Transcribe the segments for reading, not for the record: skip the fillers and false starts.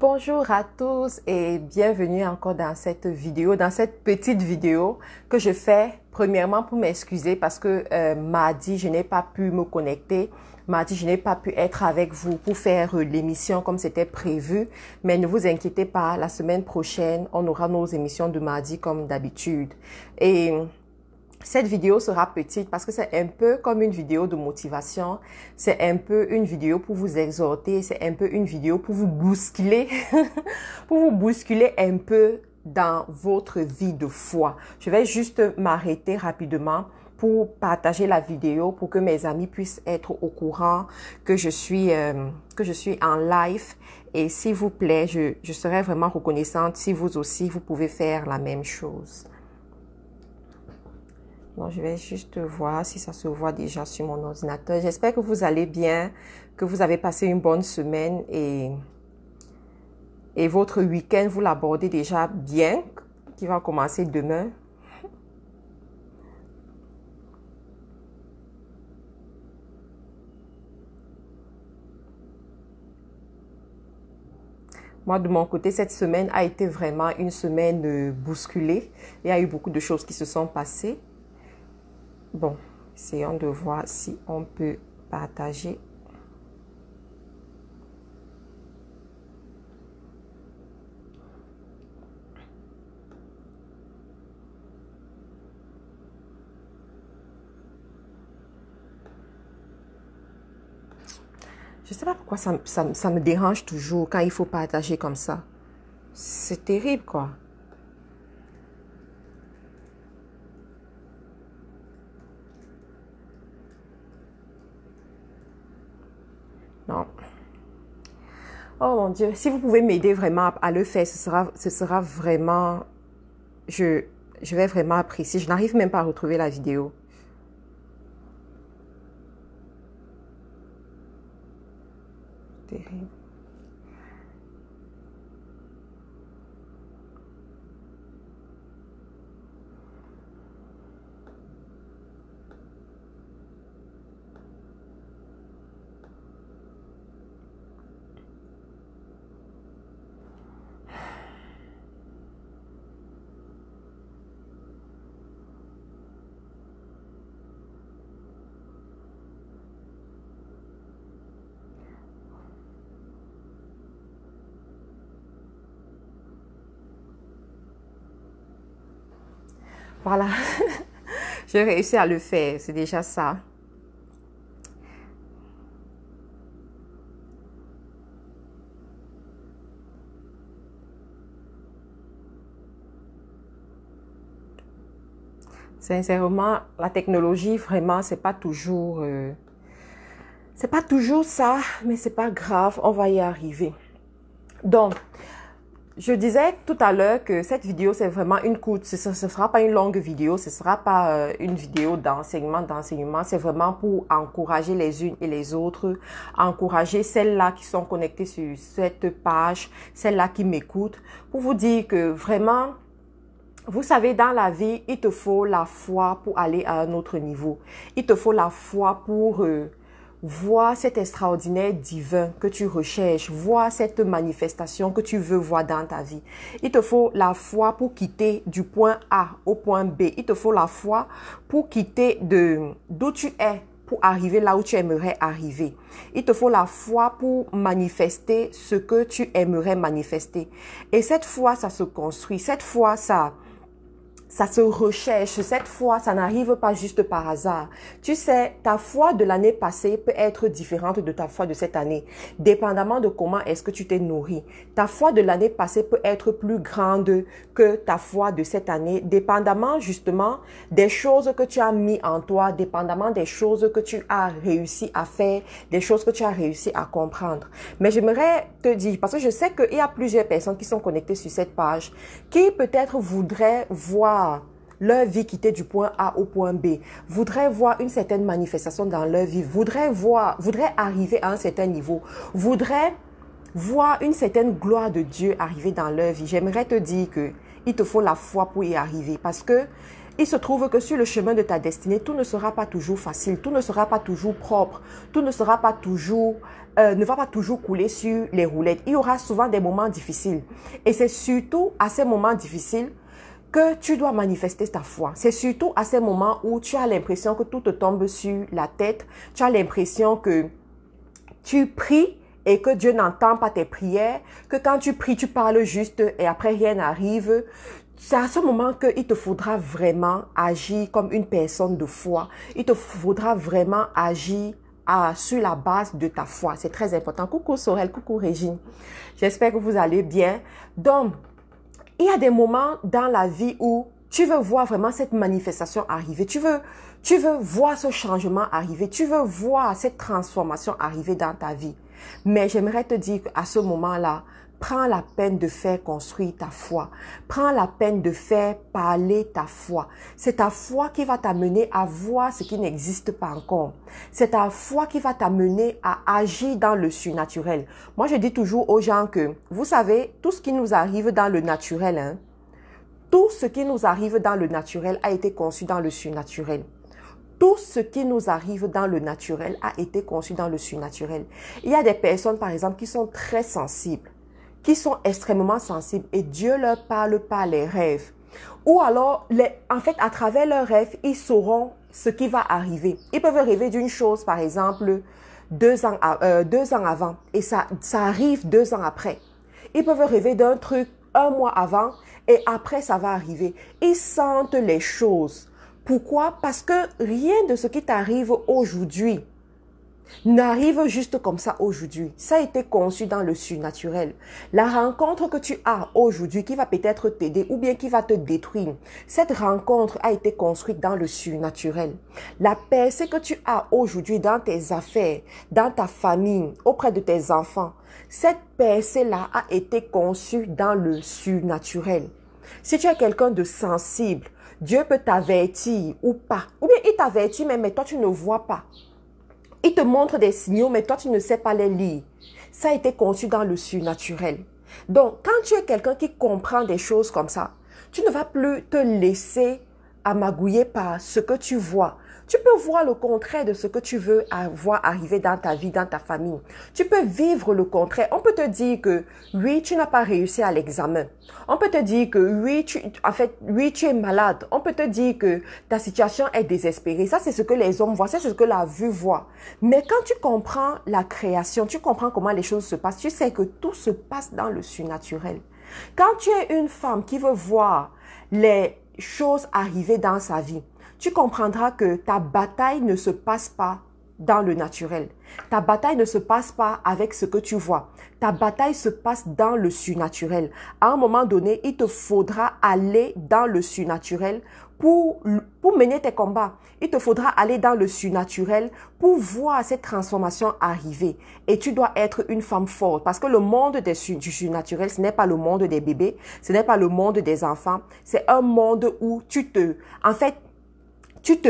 Bonjour à tous et bienvenue encore dans cette vidéo, dans cette petite vidéo que je fais premièrement pour m'excuser parce que mardi, je n'ai pas pu me connecter. Mardi, je n'ai pas pu être avec vous pour faire l'émission comme c'était prévu. Mais ne vous inquiétez pas, la semaine prochaine, on aura nos émissions de mardi comme d'habitude. Et cette vidéo sera petite parce que c'est un peu comme une vidéo de motivation. C'est un peu une vidéo pour vous exhorter. C'est un peu une vidéo pour vous bousculer, pour vous bousculer un peu dans votre vie de foi. Je vais juste m'arrêter rapidement pour partager la vidéo pour que mes amis puissent être au courant que je suis en live. Et s'il vous plaît, je serais vraiment reconnaissante si vous aussi, vous pouvez faire la même chose. Donc, je vais juste voir si ça se voit déjà sur mon ordinateur. J'espère que vous allez bien, que vous avez passé une bonne semaine et votre week-end, vous l'abordez déjà bien, qui va commencer demain. Moi, de mon côté, cette semaine a été vraiment une semaine bousculée. Il y a eu beaucoup de choses qui se sont passées. Bon, essayons de voir si on peut partager. Je ne sais pas pourquoi ça me dérange toujours quand il faut partager comme ça. C'est terrible, quoi. Non. Oh mon Dieu, si vous pouvez m'aider vraiment à le faire, ce sera vraiment... Je vais vraiment apprécier. Je n'arrive même pas à retrouver la vidéo. Terrible. Voilà, j'ai réussi à le faire, c'est déjà ça. Sincèrement, la technologie, vraiment, c'est pas toujours ça, mais c'est pas grave, on va y arriver. Donc, je disais tout à l'heure que cette vidéo, c'est vraiment une courte, ce ne sera pas une longue vidéo, ce ne sera pas une vidéo d'enseignement, c'est vraiment pour encourager les unes et les autres, encourager celles-là qui sont connectées sur cette page, celles-là qui m'écoutent, pour vous dire que vraiment, vous savez, dans la vie, il te faut la foi pour aller à un autre niveau. Il te faut la foi pour voir cet extraordinaire divin que tu recherches, voir cette manifestation que tu veux voir dans ta vie. Il te faut la foi pour quitter du point A au point B. Il te faut la foi pour quitter d'où tu es pour arriver là où tu aimerais arriver. Il te faut la foi pour manifester ce que tu aimerais manifester. Et cette foi, ça se construit. Cette foi, ça se recherche. Cette foi, ça n'arrive pas juste par hasard. Tu sais, ta foi de l'année passée peut être différente de ta foi de cette année, dépendamment de comment est-ce que tu t'es nourri. Ta foi de l'année passée peut être plus grande que ta foi de cette année, dépendamment justement des choses que tu as mis en toi, dépendamment des choses que tu as réussi à faire, des choses que tu as réussi à comprendre. Mais j'aimerais te dire, parce que je sais qu'il y a plusieurs personnes qui sont connectées sur cette page, qui peut-être voudraient voir leur vie quitter du point A au point B, voudraient voir une certaine manifestation dans leur vie, voudraient arriver à un certain niveau, voudraient voir une certaine gloire de Dieu arriver dans leur vie. J'aimerais te dire que il te faut la foi pour y arriver parce que Il se trouve que sur le chemin de ta destinée, tout ne sera pas toujours facile, tout ne sera pas toujours propre, tout ne sera pas toujours, ne va pas toujours couler sur les roulettes. Il y aura souvent des moments difficiles. Et c'est surtout à ces moments difficiles que tu dois manifester ta foi. C'est surtout à ces moments où tu as l'impression que tout te tombe sur la tête, tu as l'impression que tu pries et que Dieu n'entend pas tes prières, que quand tu pries, tu parles juste et après rien n'arrive. C'est à ce moment qu'il te faudra vraiment agir comme une personne de foi. Il te faudra vraiment agir sur la base de ta foi. C'est très important. Coucou Sorel, coucou Régine. J'espère que vous allez bien. Donc, il y a des moments dans la vie où tu veux voir vraiment cette manifestation arriver. Tu veux voir ce changement arriver. Tu veux voir cette transformation arriver dans ta vie. Mais j'aimerais te dire qu'à ce moment-là, prends la peine de faire construire ta foi. Prends la peine de faire parler ta foi. C'est ta foi qui va t'amener à voir ce qui n'existe pas encore. C'est ta foi qui va t'amener à agir dans le surnaturel. Moi, je dis toujours aux gens que, vous savez, tout ce qui nous arrive dans le naturel, tout ce qui nous arrive dans le naturel a été conçu dans le surnaturel. Tout ce qui nous arrive dans le naturel a été conçu dans le surnaturel. Il y a des personnes, par exemple, qui sont très sensibles, qui sont extrêmement sensibles et Dieu leur parle par les rêves. Ou alors, en fait, à travers leurs rêves, ils sauront ce qui va arriver. Ils peuvent rêver d'une chose, par exemple, 2 ans avant et ça arrive 2 ans après. Ils peuvent rêver d'un truc 1 mois avant et après, ça va arriver. Ils sentent les choses. Pourquoi? Parce que rien de ce qui t'arrive aujourd'hui n'arrive juste comme ça aujourd'hui. Ça a été conçu dans le surnaturel. La rencontre que tu as aujourd'hui qui va peut-être t'aider ou bien qui va te détruire, cette rencontre a été construite dans le surnaturel. La percée que tu as aujourd'hui dans tes affaires, dans ta famille, auprès de tes enfants, cette percée-là a été conçue dans le surnaturel. Si tu es quelqu'un de sensible, Dieu peut t'avertir ou pas. Ou bien il t'avertit, mais toi tu ne vois pas. Il te montre des signaux, mais toi tu ne sais pas les lire. Ça a été conçu dans le surnaturel. Donc, quand tu es quelqu'un qui comprend des choses comme ça, tu ne vas plus te laisser amagouiller par ce que tu vois. Tu peux voir le contraire de ce que tu veux voir arriver dans ta vie, dans ta famille. Tu peux vivre le contraire. On peut te dire que oui, tu n'as pas réussi à l'examen. On peut te dire que oui, tu es malade. On peut te dire que ta situation est désespérée. Ça, c'est ce que les hommes voient, c'est ce que la vue voit. Mais quand tu comprends la création, tu comprends comment les choses se passent, tu sais que tout se passe dans le surnaturel. Quand tu es une femme qui veut voir les choses arriver dans sa vie, tu comprendras que ta bataille ne se passe pas dans le naturel. Ta bataille ne se passe pas avec ce que tu vois. Ta bataille se passe dans le surnaturel. À un moment donné, il te faudra aller dans le surnaturel pour mener tes combats. Il te faudra aller dans le surnaturel pour voir cette transformation arriver. Et tu dois être une femme forte parce que le monde du surnaturel, ce n'est pas le monde des bébés, ce n'est pas le monde des enfants. C'est un monde où tu te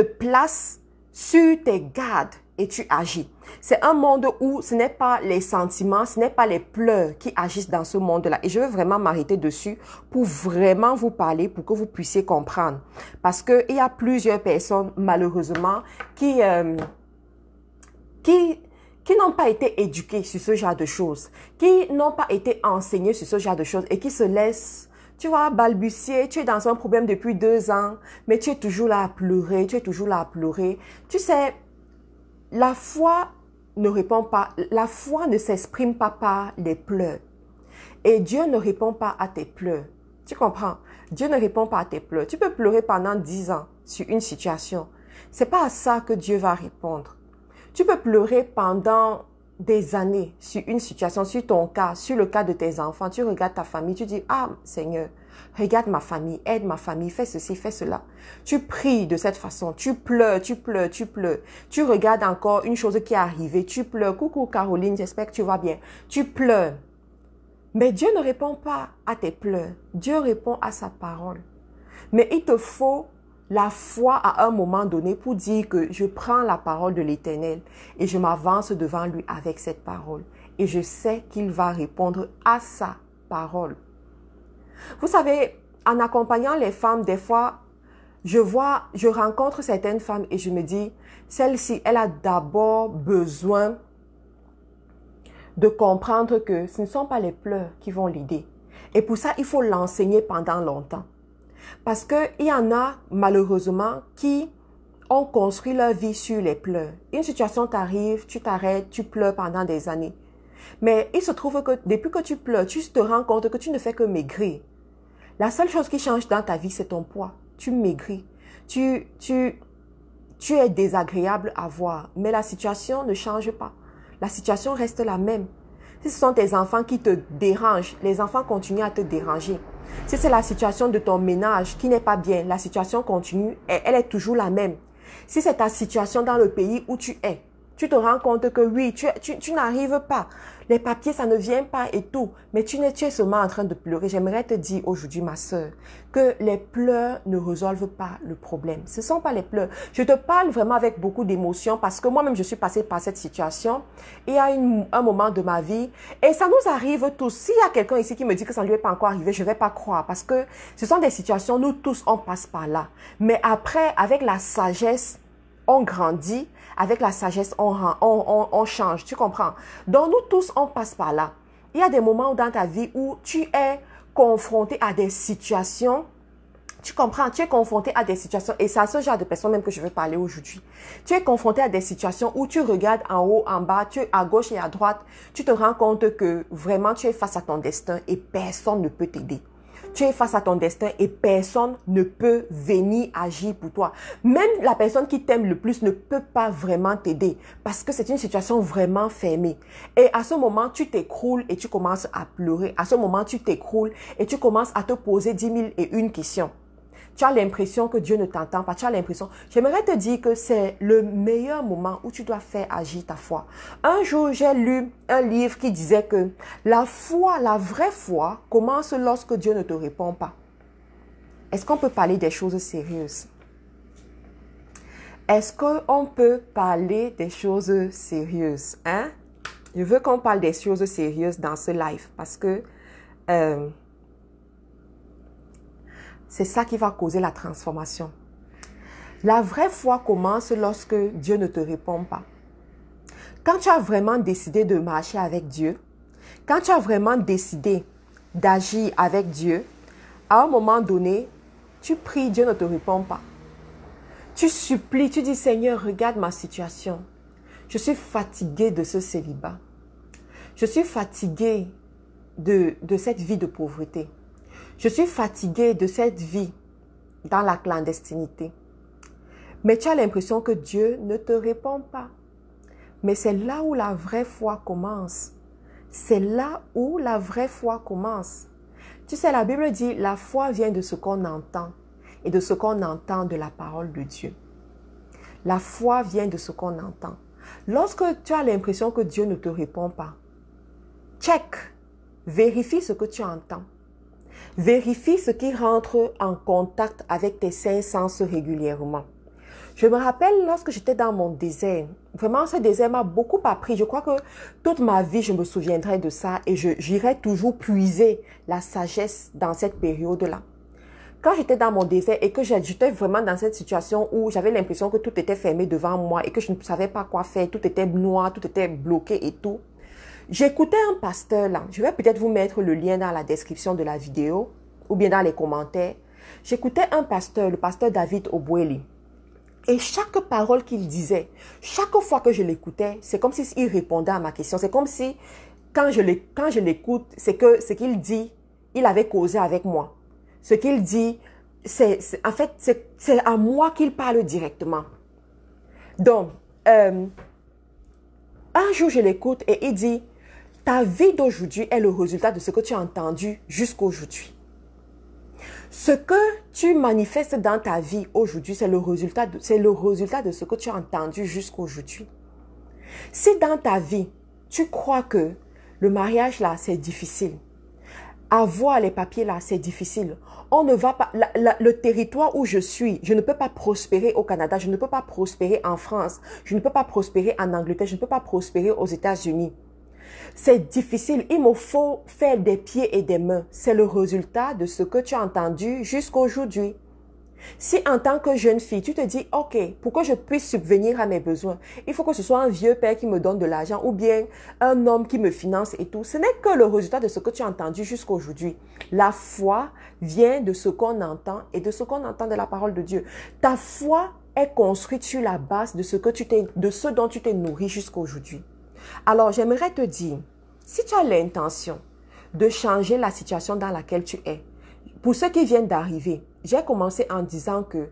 places sur tes gardes et tu agis. C'est un monde où ce n'est pas les sentiments, ce n'est pas les pleurs qui agissent dans ce monde-là. Et je veux vraiment m'arrêter dessus pour vraiment vous parler, pour que vous puissiez comprendre. Parce qu'il y a plusieurs personnes, malheureusement, qui n'ont pas été éduquées sur ce genre de choses, qui n'ont pas été enseignées sur ce genre de choses et qui se laissent, tu vois, balbutier. Tu es dans un problème depuis 2 ans, mais tu es toujours là à pleurer, tu es toujours là à pleurer. Tu sais, la foi ne répond pas, la foi ne s'exprime pas par les pleurs. Et Dieu ne répond pas à tes pleurs. Tu comprends? Dieu ne répond pas à tes pleurs. Tu peux pleurer pendant 10 ans sur une situation. C'est pas à ça que Dieu va répondre. Tu peux pleurer pendant des années sur une situation, sur ton cas, sur le cas de tes enfants. Tu regardes ta famille, tu dis, ah Seigneur, regarde ma famille, aide ma famille, fais ceci, fais cela. Tu pries de cette façon, tu pleures, tu pleures, tu pleures. Tu regardes encore une chose qui est arrivée, tu pleures. Coucou Caroline, j'espère que tu vas bien. Tu pleures. Mais Dieu ne répond pas à tes pleurs. Dieu répond à sa parole. Mais il te faut la foi à un moment donné pour dire que je prends la parole de l'Éternel et je m'avance devant lui avec cette parole. Et je sais qu'il va répondre à sa parole. Vous savez, en accompagnant les femmes, des fois, je rencontre certaines femmes et je me dis, celle-ci, elle a d'abord besoin de comprendre que ce ne sont pas les pleurs qui vont l'aider. Et pour ça, il faut l'enseigner pendant longtemps. Parce qu'il y en a, malheureusement, qui ont construit leur vie sur les pleurs. Une situation t'arrive, tu t'arrêtes, tu pleures pendant des années. Mais il se trouve que depuis que tu pleures, tu te rends compte que tu ne fais que maigrir. La seule chose qui change dans ta vie, c'est ton poids. Tu maigris. Tu es désagréable à voir. Mais la situation ne change pas. La situation reste la même. Si ce sont tes enfants qui te dérangent, les enfants continuent à te déranger. Si c'est la situation de ton ménage qui n'est pas bien, la situation continue et elle est toujours la même. Si c'est ta situation dans le pays où tu es, tu te rends compte que oui, tu n'arrives pas. Les papiers, ça ne vient pas et tout. Mais tu es seulement en train de pleurer. J'aimerais te dire aujourd'hui, ma sœur, que les pleurs ne résolvent pas le problème. Ce ne sont pas les pleurs. Je te parle vraiment avec beaucoup d'émotion parce que moi-même, je suis passée par cette situation. Il y a un moment de ma vie et ça nous arrive tous. S'il y a quelqu'un ici qui me dit que ça ne lui est pas encore arrivé, je ne vais pas croire parce que ce sont des situations, nous tous, on passe par là. Mais après, avec la sagesse, on grandit. Avec la sagesse, on change, tu comprends? Donc, nous tous, on passe par là. Il y a des moments dans ta vie où tu es confronté à des situations, tu comprends? Tu es confronté à des situations, et c'est à ce genre de personnes même que je veux parler aujourd'hui. Tu es confronté à des situations où tu regardes en haut, en bas, tu es à gauche et à droite, tu te rends compte que vraiment tu es face à ton destin et personne ne peut t'aider. Tu es face à ton destin et personne ne peut venir agir pour toi. Même la personne qui t'aime le plus ne peut pas vraiment t'aider parce que c'est une situation vraiment fermée. Et à ce moment, tu t'écroules et tu commences à pleurer. À ce moment, tu t'écroules et tu commences à te poser 10 001 questions. Tu as l'impression que Dieu ne t'entend pas. Tu as l'impression. J'aimerais te dire que c'est le meilleur moment où tu dois faire agir ta foi. Un jour, j'ai lu un livre qui disait que la foi, la vraie foi, commence lorsque Dieu ne te répond pas. Est-ce qu'on peut parler des choses sérieuses? Est-ce qu'on peut parler des choses sérieuses? Hein? Je veux qu'on parle des choses sérieuses dans ce live parce que c'est ça qui va causer la transformation. La vraie foi commence lorsque Dieu ne te répond pas. Quand tu as vraiment décidé de marcher avec Dieu, quand tu as vraiment décidé d'agir avec Dieu, à un moment donné, tu pries, Dieu ne te répond pas. Tu supplies, tu dis, Seigneur, regarde ma situation. Je suis fatigué de ce célibat. Je suis fatigué de cette vie de pauvreté. Je suis fatigué de cette vie dans la clandestinité. Mais tu as l'impression que Dieu ne te répond pas. Mais c'est là où la vraie foi commence. C'est là où la vraie foi commence. Tu sais, la Bible dit, la foi vient de ce qu'on entend et de ce qu'on entend de la parole de Dieu. La foi vient de ce qu'on entend. Lorsque tu as l'impression que Dieu ne te répond pas, check, vérifie ce que tu entends. Vérifie ce qui rentre en contact avec tes 5 sens régulièrement. Je me rappelle lorsque j'étais dans mon désert, vraiment ce désert m'a beaucoup appris. Je crois que toute ma vie, je me souviendrai de ça et j'irai toujours puiser la sagesse dans cette période-là. Quand j'étais dans mon désert et que j'étais vraiment dans cette situation où j'avais l'impression que tout était fermé devant moi et que je ne savais pas quoi faire, tout était noir, tout était bloqué et tout. J'écoutais un pasteur là, je vais peut-être vous mettre le lien dans la description de la vidéo ou bien dans les commentaires. J'écoutais un pasteur, le pasteur David Obweli. Et chaque parole qu'il disait, chaque fois que je l'écoutais, c'est comme s'il répondait à ma question. C'est comme si, quand je l'écoute, c'est que ce qu'il dit, il avait causé avec moi. Ce qu'il dit, en fait, c'est à moi qu'il parle directement. Donc, un jour, je l'écoute et il dit, ta vie d'aujourd'hui est le résultat de ce que tu as entendu jusqu'à aujourd'hui. Ce que tu manifestes dans ta vie aujourd'hui, c'est le résultat de ce que tu as entendu jusqu'à aujourd'hui. Si dans ta vie, tu crois que le mariage là, c'est difficile, avoir les papiers là, c'est difficile, on ne va pas, le territoire où je suis, je ne peux pas prospérer au Canada, je ne peux pas prospérer en France, je ne peux pas prospérer en Angleterre, je ne peux pas prospérer aux États-Unis. C'est difficile, il me faut faire des pieds et des mains. C'est le résultat de ce que tu as entendu jusqu'à aujourd'hui. Si en tant que jeune fille, tu te dis, ok, pour que je puisse subvenir à mes besoins, il faut que ce soit un vieux père qui me donne de l'argent ou bien un homme qui me finance et tout. Ce n'est que le résultat de ce que tu as entendu jusqu'à aujourd'hui. La foi vient de ce qu'on entend et de ce qu'on entend de la parole de Dieu. Ta foi est construite sur la base de ce dont tu t'es nourri jusqu'à aujourd'hui. Alors, j'aimerais te dire, si tu as l'intention de changer la situation dans laquelle tu es, pour ceux qui viennent d'arriver, j'ai commencé en disant que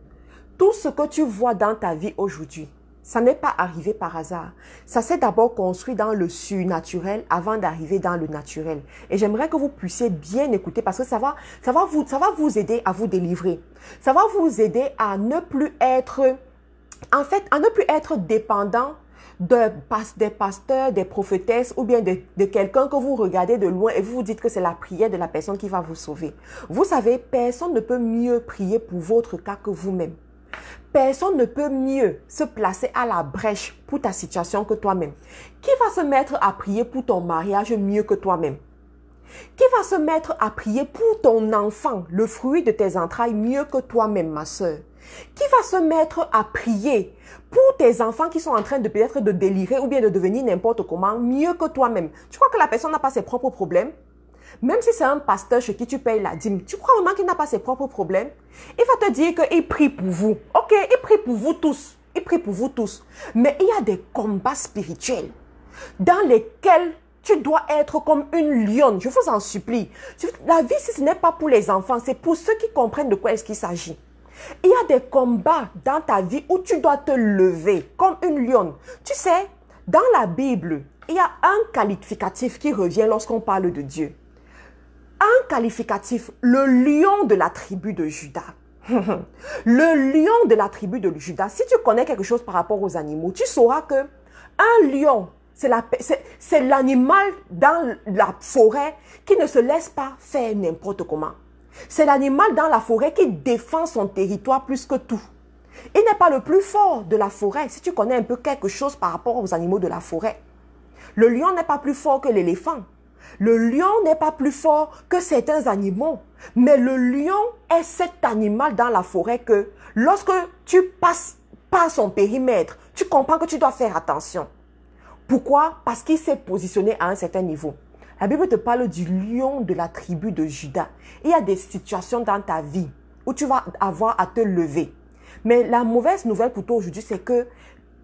tout ce que tu vois dans ta vie aujourd'hui, ça n'est pas arrivé par hasard. Ça s'est d'abord construit dans le surnaturel avant d'arriver dans le naturel. Et j'aimerais que vous puissiez bien écouter parce que ça va vous aider à vous délivrer. Ça va vous aider à ne plus être, dépendant des pasteurs, des prophétesses ou bien de quelqu'un que vous regardez de loin et vous vous dites que c'est la prière de la personne qui va vous sauver. Vous savez, personne ne peut mieux prier pour votre cas que vous-même. Personne ne peut mieux se placer à la brèche pour ta situation que toi-même. Qui va se mettre à prier pour ton mariage mieux que toi-même? Qui va se mettre à prier pour ton enfant, le fruit de tes entrailles, mieux que toi-même, ma soeur? Qui va se mettre à prier pour tes enfants qui sont en train de peut-être de délirer ou bien de devenir n'importe comment, mieux que toi-même? Tu crois que la personne n'a pas ses propres problèmes? Même si c'est un pasteur chez qui tu payes la dîme, tu crois vraiment qu'il n'a pas ses propres problèmes? Il va te dire qu'il prie pour vous. Ok, il prie pour vous tous. Il prie pour vous tous. Mais il y a des combats spirituels dans lesquels tu dois être comme une lionne. Je vous en supplie. La vie, si ce n'est pas pour les enfants, c'est pour ceux qui comprennent de quoi est-ce qu'il s'agit. Il y a des combats dans ta vie où tu dois te lever comme une lionne. Tu sais, dans la Bible, il y a un qualificatif qui revient lorsqu'on parle de Dieu. Un qualificatif, le lion de la tribu de Juda. Le lion de la tribu de Juda. Si tu connais quelque chose par rapport aux animaux, tu sauras que un lion, c'est l'animal dans la forêt qui ne se laisse pas faire n'importe comment. C'est l'animal dans la forêt qui défend son territoire plus que tout. Il n'est pas le plus fort de la forêt. Si tu connais un peu quelque chose par rapport aux animaux de la forêt. Le lion n'est pas plus fort que l'éléphant. Le lion n'est pas plus fort que certains animaux. Mais le lion est cet animal dans la forêt que lorsque tu passes par son périmètre, tu comprends que tu dois faire attention. Pourquoi? Parce qu'il s'est positionné à un certain niveau. La Bible te parle du lion de la tribu de Juda. Il y a des situations dans ta vie où tu vas avoir à te lever. Mais la mauvaise nouvelle pour toi aujourd'hui, c'est que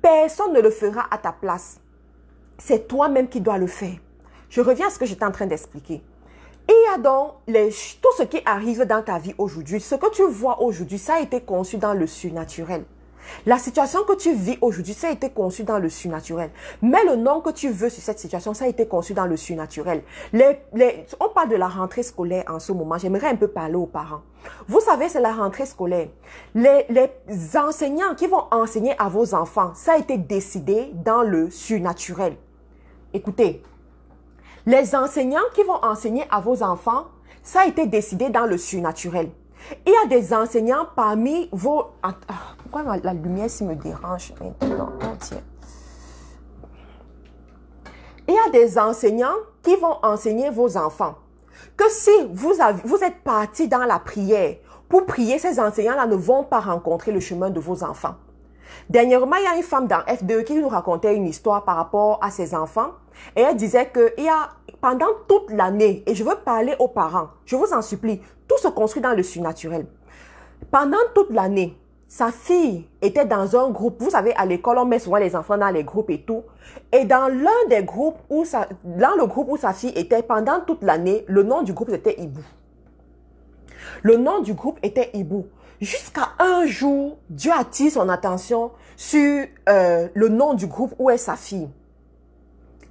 personne ne le fera à ta place. C'est toi-même qui dois le faire. Je reviens à ce que j'étais en train d'expliquer. Il y a donc tout ce qui arrive dans ta vie aujourd'hui. Ce que tu vois aujourd'hui, ça a été conçu dans le surnaturel. La situation que tu vis aujourd'hui, ça a été conçu dans le surnaturel. Mais le nom que tu veux sur cette situation, ça a été conçu dans le surnaturel. On parle de la rentrée scolaire en ce moment. J'aimerais un peu parler aux parents. Vous savez, c'est la rentrée scolaire. Les enseignants qui vont enseigner à vos enfants, ça a été décidé dans le surnaturel. Écoutez, les enseignants qui vont enseigner à vos enfants, ça a été décidé dans le surnaturel. Il y a des enseignants parmi vos... Pourquoi la lumière me dérange maintenant? Il y a des enseignants qui vont enseigner vos enfants. Que si vous êtes partis dans la prière pour prier, ces enseignants-là ne vont pas rencontrer le chemin de vos enfants. Dernièrement, il y a une femme dans F2 qui nous racontait une histoire par rapport à ses enfants. Et elle disait que pendant toute l'année, et je veux parler aux parents, je vous en supplie, tout se construit dans le surnaturel. Pendant toute l'année, sa fille était dans un groupe. Vous savez, à l'école, on met souvent les enfants dans les groupes et tout. Et dans l'un des groupes dans le groupe où sa fille était, pendant toute l'année, le nom du groupe était Ibou. Le nom du groupe était Ibou. Jusqu'à un jour, Dieu attire son attention sur le nom du groupe où est sa fille.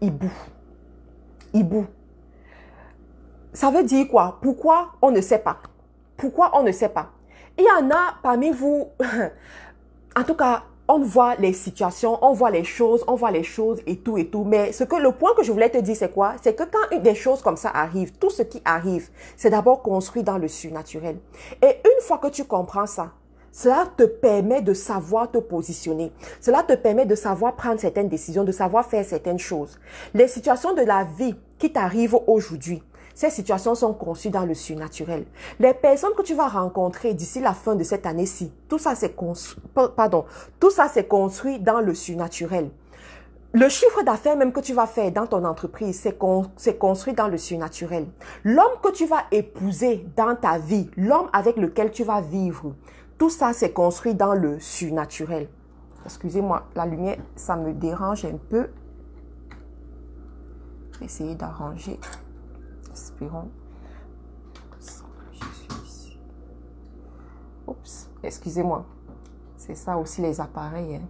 Ibou. Ibou. Ça veut dire quoi? Pourquoi? On ne sait pas. Pourquoi? On ne sait pas. Il y en a parmi vous, en tout cas, on voit les situations, on voit les choses et tout et tout. Mais le point que je voulais te dire, c'est quoi? C'est que quand des choses comme ça arrivent, tout ce qui arrive, c'est d'abord construit dans le surnaturel. Et une fois que tu comprends ça, cela te permet de savoir te positionner. Cela te permet de savoir prendre certaines décisions, de savoir faire certaines choses. Les situations de la vie qui t'arrivent aujourd'hui, ces situations sont conçues dans le surnaturel. Les personnes que tu vas rencontrer d'ici la fin de cette année-ci, tout ça c'est construit dans le surnaturel. Le chiffre d'affaires même que tu vas faire dans ton entreprise, c'est construit dans le surnaturel. L'homme que tu vas épouser dans ta vie, l'homme avec lequel tu vas vivre, tout ça c'est construit dans le surnaturel. Excusez-moi, la lumière, ça me dérange un peu. Je vais essayer d'arranger. Espérons. Je suis ici. Oups, excusez-moi. C'est ça aussi les appareils, hein.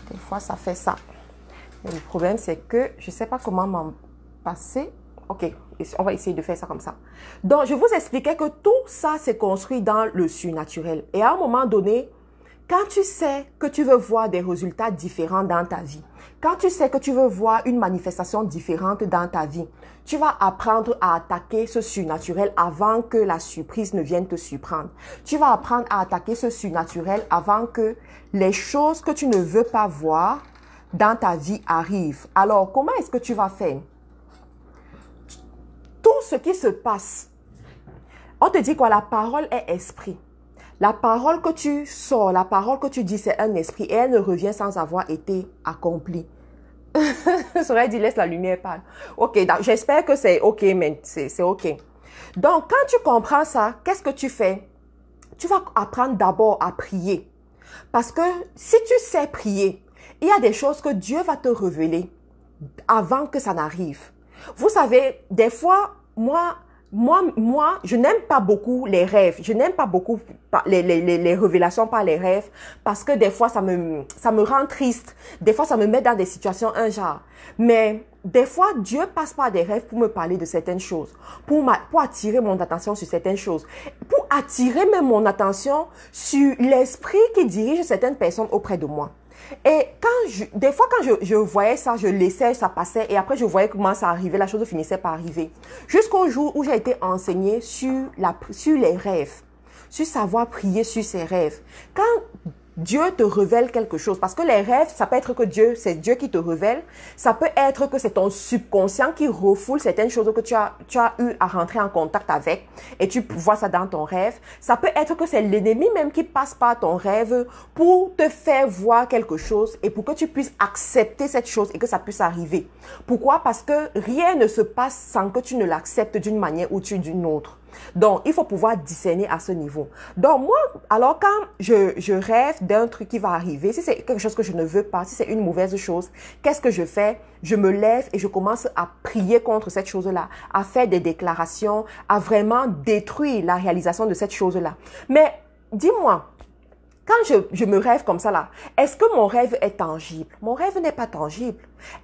Des fois, ça fait ça. Mais le problème, c'est que je ne sais pas comment m'en passer. Ok, on va essayer de faire ça comme ça. Donc, je vous expliquais que tout ça, c'est construit dans le surnaturel. Et à un moment donné, quand tu sais que tu veux voir des résultats différents dans ta vie, quand tu sais que tu veux voir une manifestation différente dans ta vie, tu vas apprendre à attaquer ce surnaturel avant que la surprise ne vienne te surprendre. Tu vas apprendre à attaquer ce surnaturel avant que les choses que tu ne veux pas voir dans ta vie arrivent. Alors, comment est-ce que tu vas faire? Tout ce qui se passe, on te dit quoi? La parole est esprit. La parole que tu sors, la parole que tu dis, c'est un esprit et elle ne revient sans avoir été accomplie. Ça aurait dit, laisse la lumière parler. Ok, j'espère que c'est ok, mais c'est ok. Donc, quand tu comprends ça, qu'est-ce que tu fais? Tu vas apprendre d'abord à prier. Parce que si tu sais prier, il y a des choses que Dieu va te révéler avant que ça n'arrive. Vous savez, des fois, moi, je n'aime pas beaucoup les rêves. Je n'aime pas beaucoup les révélations par les rêves parce que des fois, ça me rend triste. Des fois, ça me met dans des situations un genre. Mais des fois, Dieu passe par des rêves pour me parler de certaines choses, pour attirer mon attention sur certaines choses, pour attirer même mon attention sur l'esprit qui dirige certaines personnes auprès de moi. Et des fois, quand je voyais ça, je laissais, ça passait, et après, je voyais comment ça arrivait, la chose finissait par arriver. Jusqu'au jour où j'ai été enseignée sur les rêves, sur savoir prier sur ses rêves. Quand Dieu te révèle quelque chose, parce que les rêves, ça peut être que c'est Dieu qui te révèle, ça peut être que c'est ton subconscient qui refoule certaines choses que tu as eu à rentrer en contact avec et tu vois ça dans ton rêve. Ça peut être que c'est l'ennemi même qui passe par ton rêve pour te faire voir quelque chose et pour que tu puisses accepter cette chose et que ça puisse arriver. Pourquoi? Parce que rien ne se passe sans que tu ne l'acceptes d'une manière ou d'une autre. Donc, il faut pouvoir discerner à ce niveau. Donc, moi, alors quand je rêve d'un truc qui va arriver, si c'est quelque chose que je ne veux pas, si c'est une mauvaise chose, qu'est-ce que je fais? Je me lève et je commence à prier contre cette chose-là, à faire des déclarations, à vraiment détruire la réalisation de cette chose-là. Mais, dis-moi, quand je me rêve comme ça là, est-ce que mon rêve est tangible? Mon rêve n'est pas tangible.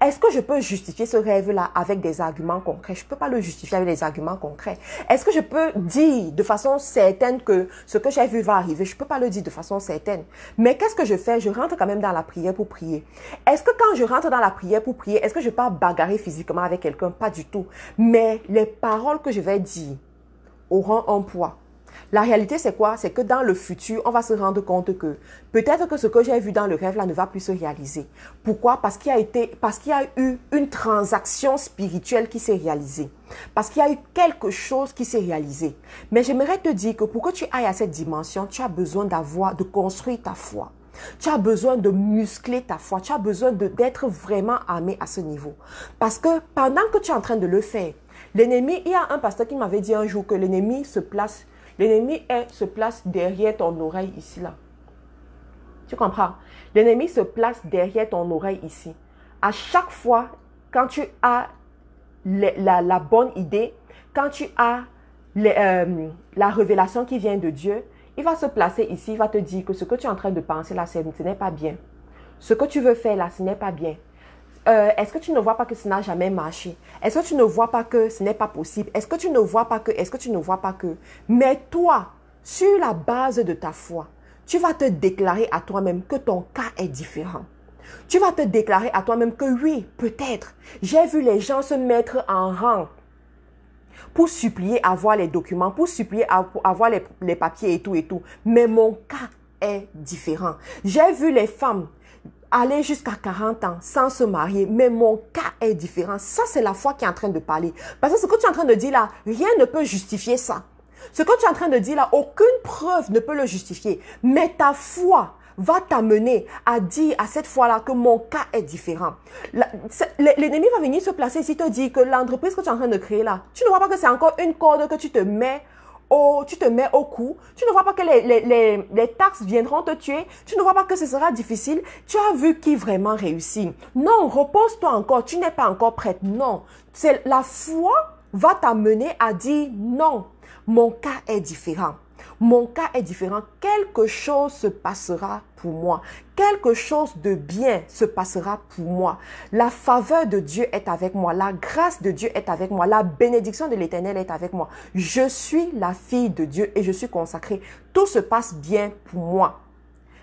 Est-ce que je peux justifier ce rêve-là avec des arguments concrets? Je ne peux pas le justifier avec des arguments concrets. Est-ce que je peux dire de façon certaine que ce que j'ai vu va arriver? Je ne peux pas le dire de façon certaine. Mais qu'est-ce que je fais? Je rentre quand même dans la prière pour prier. Est-ce que quand je rentre dans la prière pour prier, est-ce que je peux bagarrer physiquement avec quelqu'un? Pas du tout. Mais les paroles que je vais dire auront un poids. La réalité, c'est quoi? C'est que dans le futur, on va se rendre compte que peut-être que ce que j'ai vu dans le rêve là ne va plus se réaliser. Pourquoi? Parce qu'il y a eu une transaction spirituelle qui s'est réalisée. Parce qu'il y a eu quelque chose qui s'est réalisé. Mais j'aimerais te dire que pour que tu ailles à cette dimension, tu as besoin de construire ta foi. Tu as besoin de muscler ta foi. Tu as besoin d'être vraiment armé à ce niveau. Parce que pendant que tu es en train de le faire, l'ennemi, il y a un pasteur qui m'avait dit un jour que l'ennemi se place derrière ton oreille ici, là. Tu comprends? L'ennemi se place derrière ton oreille ici. À chaque fois, quand tu as la bonne idée, quand tu as la révélation qui vient de Dieu, il va se placer ici, il va te dire que ce que tu es en train de penser là, ce n'est pas bien. Ce que tu veux faire là, ce n'est pas bien. Est-ce que tu ne vois pas que ça n'a jamais marché? Est-ce que tu ne vois pas que ce n'est pas possible? Est-ce que tu ne vois pas que? Est-ce que tu ne vois pas que? Mais toi, sur la base de ta foi, tu vas te déclarer à toi-même que ton cas est différent. Tu vas te déclarer à toi-même que oui, peut-être, j'ai vu les gens se mettre en rang pour supplier avoir les documents, pour supplier avoir les papiers et tout. Mais mon cas est différent. J'ai vu les femmes aller jusqu'à 40 ans sans se marier, mais mon cas est différent. Ça, c'est la foi qui est en train de parler. Parce que ce que tu es en train de dire là, rien ne peut justifier ça. Ce que tu es en train de dire là, aucune preuve ne peut le justifier. Mais ta foi va t'amener à dire à cette fois-là que mon cas est différent. L'ennemi va venir se placer ici, te dire que l'entreprise que tu es en train de créer là, tu ne vois pas que c'est encore une corde que tu te mets au cou. Tu ne vois pas que les taxes viendront te tuer. Tu ne vois pas que ce sera difficile. Tu as vu qui vraiment réussit. Non, repose-toi encore. Tu n'es pas encore prête. Non. C'est la foi va t'amener à dire non. Mon cas est différent. Mon cas est différent. Quelque chose se passera pour moi. Quelque chose de bien se passera pour moi. La faveur de Dieu est avec moi. La grâce de Dieu est avec moi. La bénédiction de l'Éternel est avec moi. Je suis la fille de Dieu et je suis consacrée. Tout se passe bien pour moi.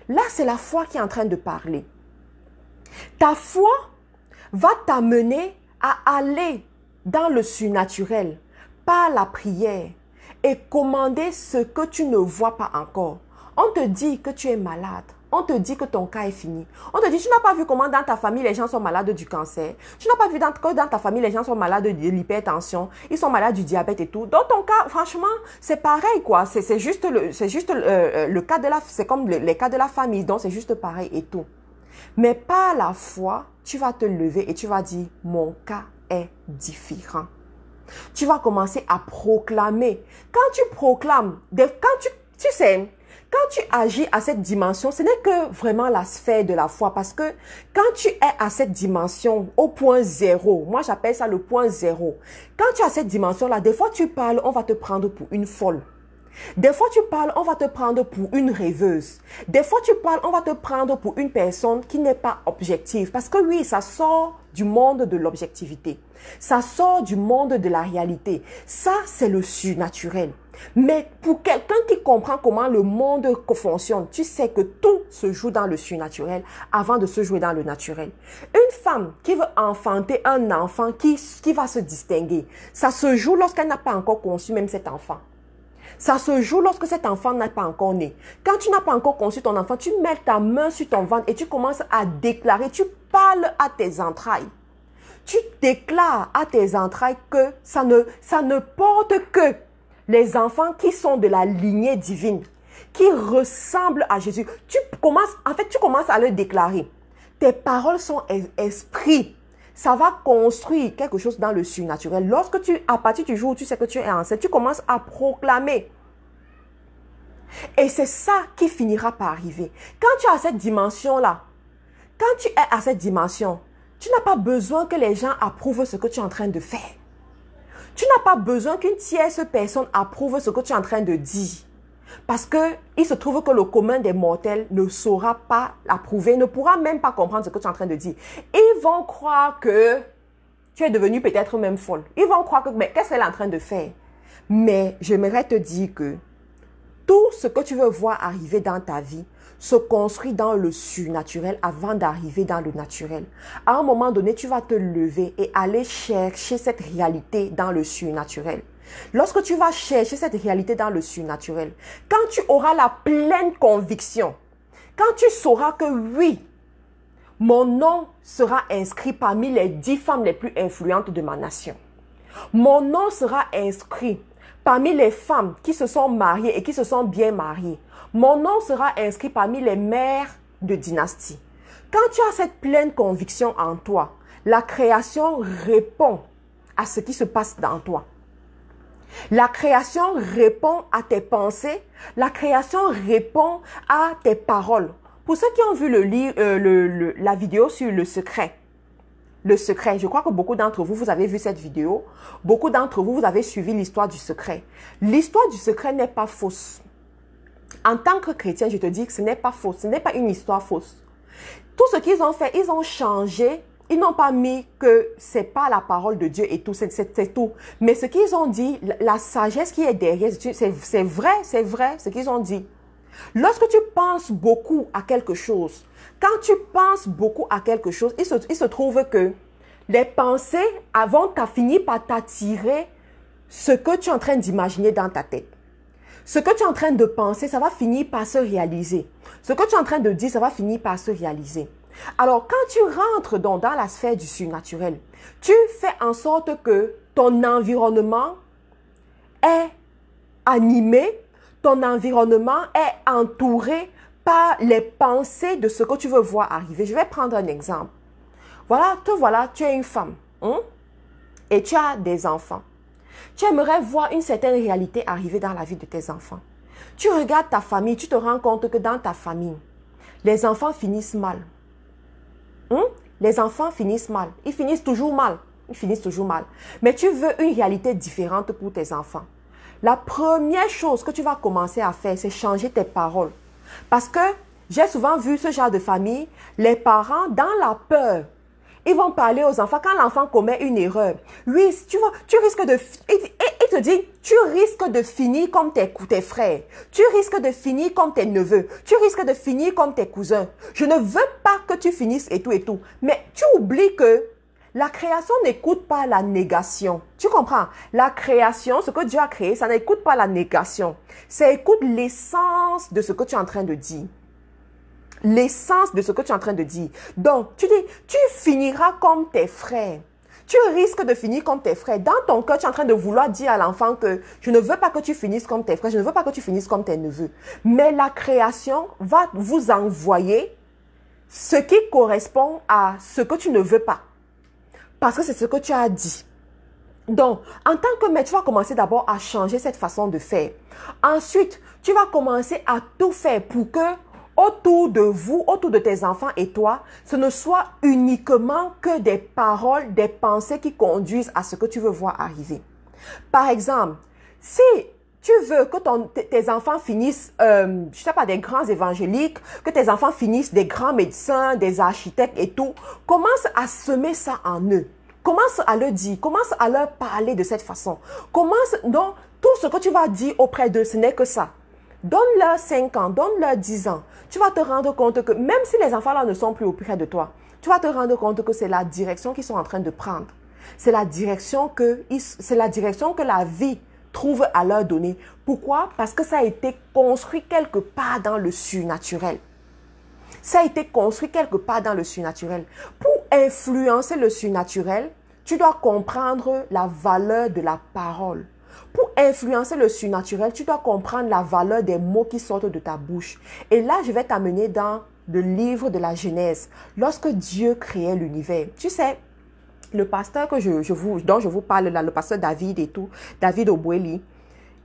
Là, c'est la foi qui est en train de parler. Ta foi va t'amener à aller dans le surnaturel par la prière et commander ce que tu ne vois pas encore. On te dit que tu es malade. On te dit que ton cas est fini. On te dit, tu n'as pas vu comment dans ta famille les gens sont malades du cancer. Tu n'as pas vu que dans ta famille les gens sont malades de l'hypertension. Ils sont malades du diabète et tout. Dans ton cas, franchement, c'est pareil quoi. C'est juste le cas de c'est comme les cas de la famille. Donc c'est juste pareil et tout. Mais par la foi, tu vas te lever et tu vas dire, mon cas est différent. Tu vas commencer à proclamer. Quand tu proclames, tu sais, quand tu agis à cette dimension, ce n'est que vraiment la sphère de la foi. Parce que quand tu es à cette dimension, au point zéro, moi j'appelle ça le point zéro. Quand tu es à cette dimension-là, des fois tu parles, on va te prendre pour une folle. Des fois tu parles, on va te prendre pour une rêveuse. Des fois tu parles, on va te prendre pour une personne qui n'est pas objective. Parce que oui, ça sort du monde de l'objectivité. Ça sort du monde de la réalité. Ça, c'est le surnaturel. Mais pour quelqu'un qui comprend comment le monde fonctionne, tu sais que tout se joue dans le surnaturel avant de se jouer dans le naturel. Une femme qui veut enfanter un enfant qui va se distinguer, ça se joue lorsqu'elle n'a pas encore conçu même cet enfant. Ça se joue lorsque cet enfant n'est pas encore né. Quand tu n'as pas encore conçu ton enfant, tu mets ta main sur ton ventre et tu commences à déclarer, tu parles à tes entrailles. Tu déclares à tes entrailles que ça ne porte que les enfants qui sont de la lignée divine, qui ressemblent à Jésus. Tu commences à le déclarer. Tes paroles sont esprit. Ça va construire quelque chose dans le surnaturel. Lorsque à partir du jour où tu sais que tu es enceinte, tu commences à proclamer. Et c'est ça qui finira par arriver. Quand tu as cette dimension-là, quand tu es à cette dimension, tu n'as pas besoin que les gens approuvent ce que tu es en train de faire. Tu n'as pas besoin qu'une tierce personne approuve ce que tu es en train de dire. Parce qu'il se trouve que le commun des mortels ne saura pas approuver, ne pourra même pas comprendre ce que tu es en train de dire. Ils vont croire que tu es devenue peut-être même folle. Ils vont croire que, mais qu'est-ce qu'elle est en train de faire? Mais j'aimerais te dire que tout ce que tu veux voir arriver dans ta vie se construit dans le surnaturel avant d'arriver dans le naturel. À un moment donné, tu vas te lever et aller chercher cette réalité dans le surnaturel. Lorsque tu vas chercher cette réalité dans le surnaturel, quand tu auras la pleine conviction, quand tu sauras que oui, mon nom sera inscrit parmi les 10 femmes les plus influentes de ma nation. Mon nom sera inscrit parmi les femmes qui se sont mariées et qui se sont bien mariées. Mon nom sera inscrit parmi les mères de dynastie. Quand tu as cette pleine conviction en toi, la création répond à ce qui se passe dans toi. La création répond à tes pensées. La création répond à tes paroles. Pour ceux qui ont vu la vidéo sur le secret, je crois que beaucoup d'entre vous, vous avez vu cette vidéo. Beaucoup d'entre vous, vous avez suivi l'histoire du secret. L'histoire du secret n'est pas fausse. En tant que chrétien, je te dis que ce n'est pas faux. Ce n'est pas une histoire fausse. Tout ce qu'ils ont fait, ils ont changé. Ils n'ont pas mis que c'est pas la parole de Dieu et tout, c'est tout. Mais ce qu'ils ont dit, la sagesse qui est derrière, c'est vrai ce qu'ils ont dit. Lorsque tu penses beaucoup à quelque chose, quand tu penses beaucoup à quelque chose, il se trouve que les pensées vont finir par t'attirer ce que tu es en train d'imaginer dans ta tête. Ce que tu es en train de penser, ça va finir par se réaliser. Ce que tu es en train de dire, ça va finir par se réaliser. Alors, quand tu rentres dans la sphère du surnaturel, tu fais en sorte que ton environnement est animé, ton environnement est entouré par les pensées de ce que tu veux voir arriver. Je vais prendre un exemple. Voilà, tu es une femme, hein, et tu as des enfants. Tu aimerais voir une certaine réalité arriver dans la vie de tes enfants. Tu regardes ta famille, tu te rends compte que dans ta famille, les enfants finissent mal. Les enfants finissent mal. Ils finissent toujours mal. Ils finissent toujours mal. Mais tu veux une réalité différente pour tes enfants. La première chose que tu vas commencer à faire, c'est changer tes paroles. Parce que j'ai souvent vu ce genre de famille, les parents, dans la peur, ils vont parler aux enfants quand l'enfant commet une erreur. Oui, tu vois, tu risques de... Il te dit, tu risques de finir comme tes frères. Tu risques de finir comme tes neveux. Tu risques de finir comme tes cousins. Je ne veux pas que tu finisses et tout et tout. Mais tu oublies que la création n'écoute pas la négation. Tu comprends? La création, ce que Dieu a créé, ça n'écoute pas la négation. Ça écoute l'essence de ce que tu es en train de dire. L'essence de ce que tu es en train de dire. Donc, tu dis, tu finiras comme tes frères. Tu risques de finir comme tes frères. Dans ton cœur, tu es en train de vouloir dire à l'enfant que je ne veux pas que tu finisses comme tes frères, je ne veux pas que tu finisses comme tes neveux. Mais la création va vous envoyer ce qui correspond à ce que tu ne veux pas. Parce que c'est ce que tu as dit. Donc, en tant que maître, tu vas commencer d'abord à changer cette façon de faire. Ensuite, tu vas commencer à tout faire pour que autour de vous, autour de tes enfants et toi, ce ne soit uniquement que des paroles, des pensées qui conduisent à ce que tu veux voir arriver. Par exemple, si tu veux que tes enfants finissent, je sais pas, des grands évangéliques, que tes enfants finissent des grands médecins, des architectes et tout, commence à semer ça en eux. Commence à leur dire, commence à leur parler de cette façon. Donc, tout ce que tu vas dire auprès d'eux, ce n'est que ça. Donne-leur 5 ans, donne-leur 10 ans. Tu vas te rendre compte que même si les enfants-là ne sont plus auprès de toi, tu vas te rendre compte que c'est la direction qu'ils sont en train de prendre. C'est la direction que la vie trouve à leur donner. Pourquoi? Parce que ça a été construit quelque part dans le surnaturel. Ça a été construit quelque part dans le surnaturel. Pour influencer le surnaturel, tu dois comprendre la valeur de la parole. Pour influencer le surnaturel, tu dois comprendre la valeur des mots qui sortent de ta bouche. Et là, je vais t'amener dans le livre de la Genèse. Lorsque Dieu créait l'univers, tu sais, le pasteur dont je vous parle là, le pasteur David et tout, David Obueli,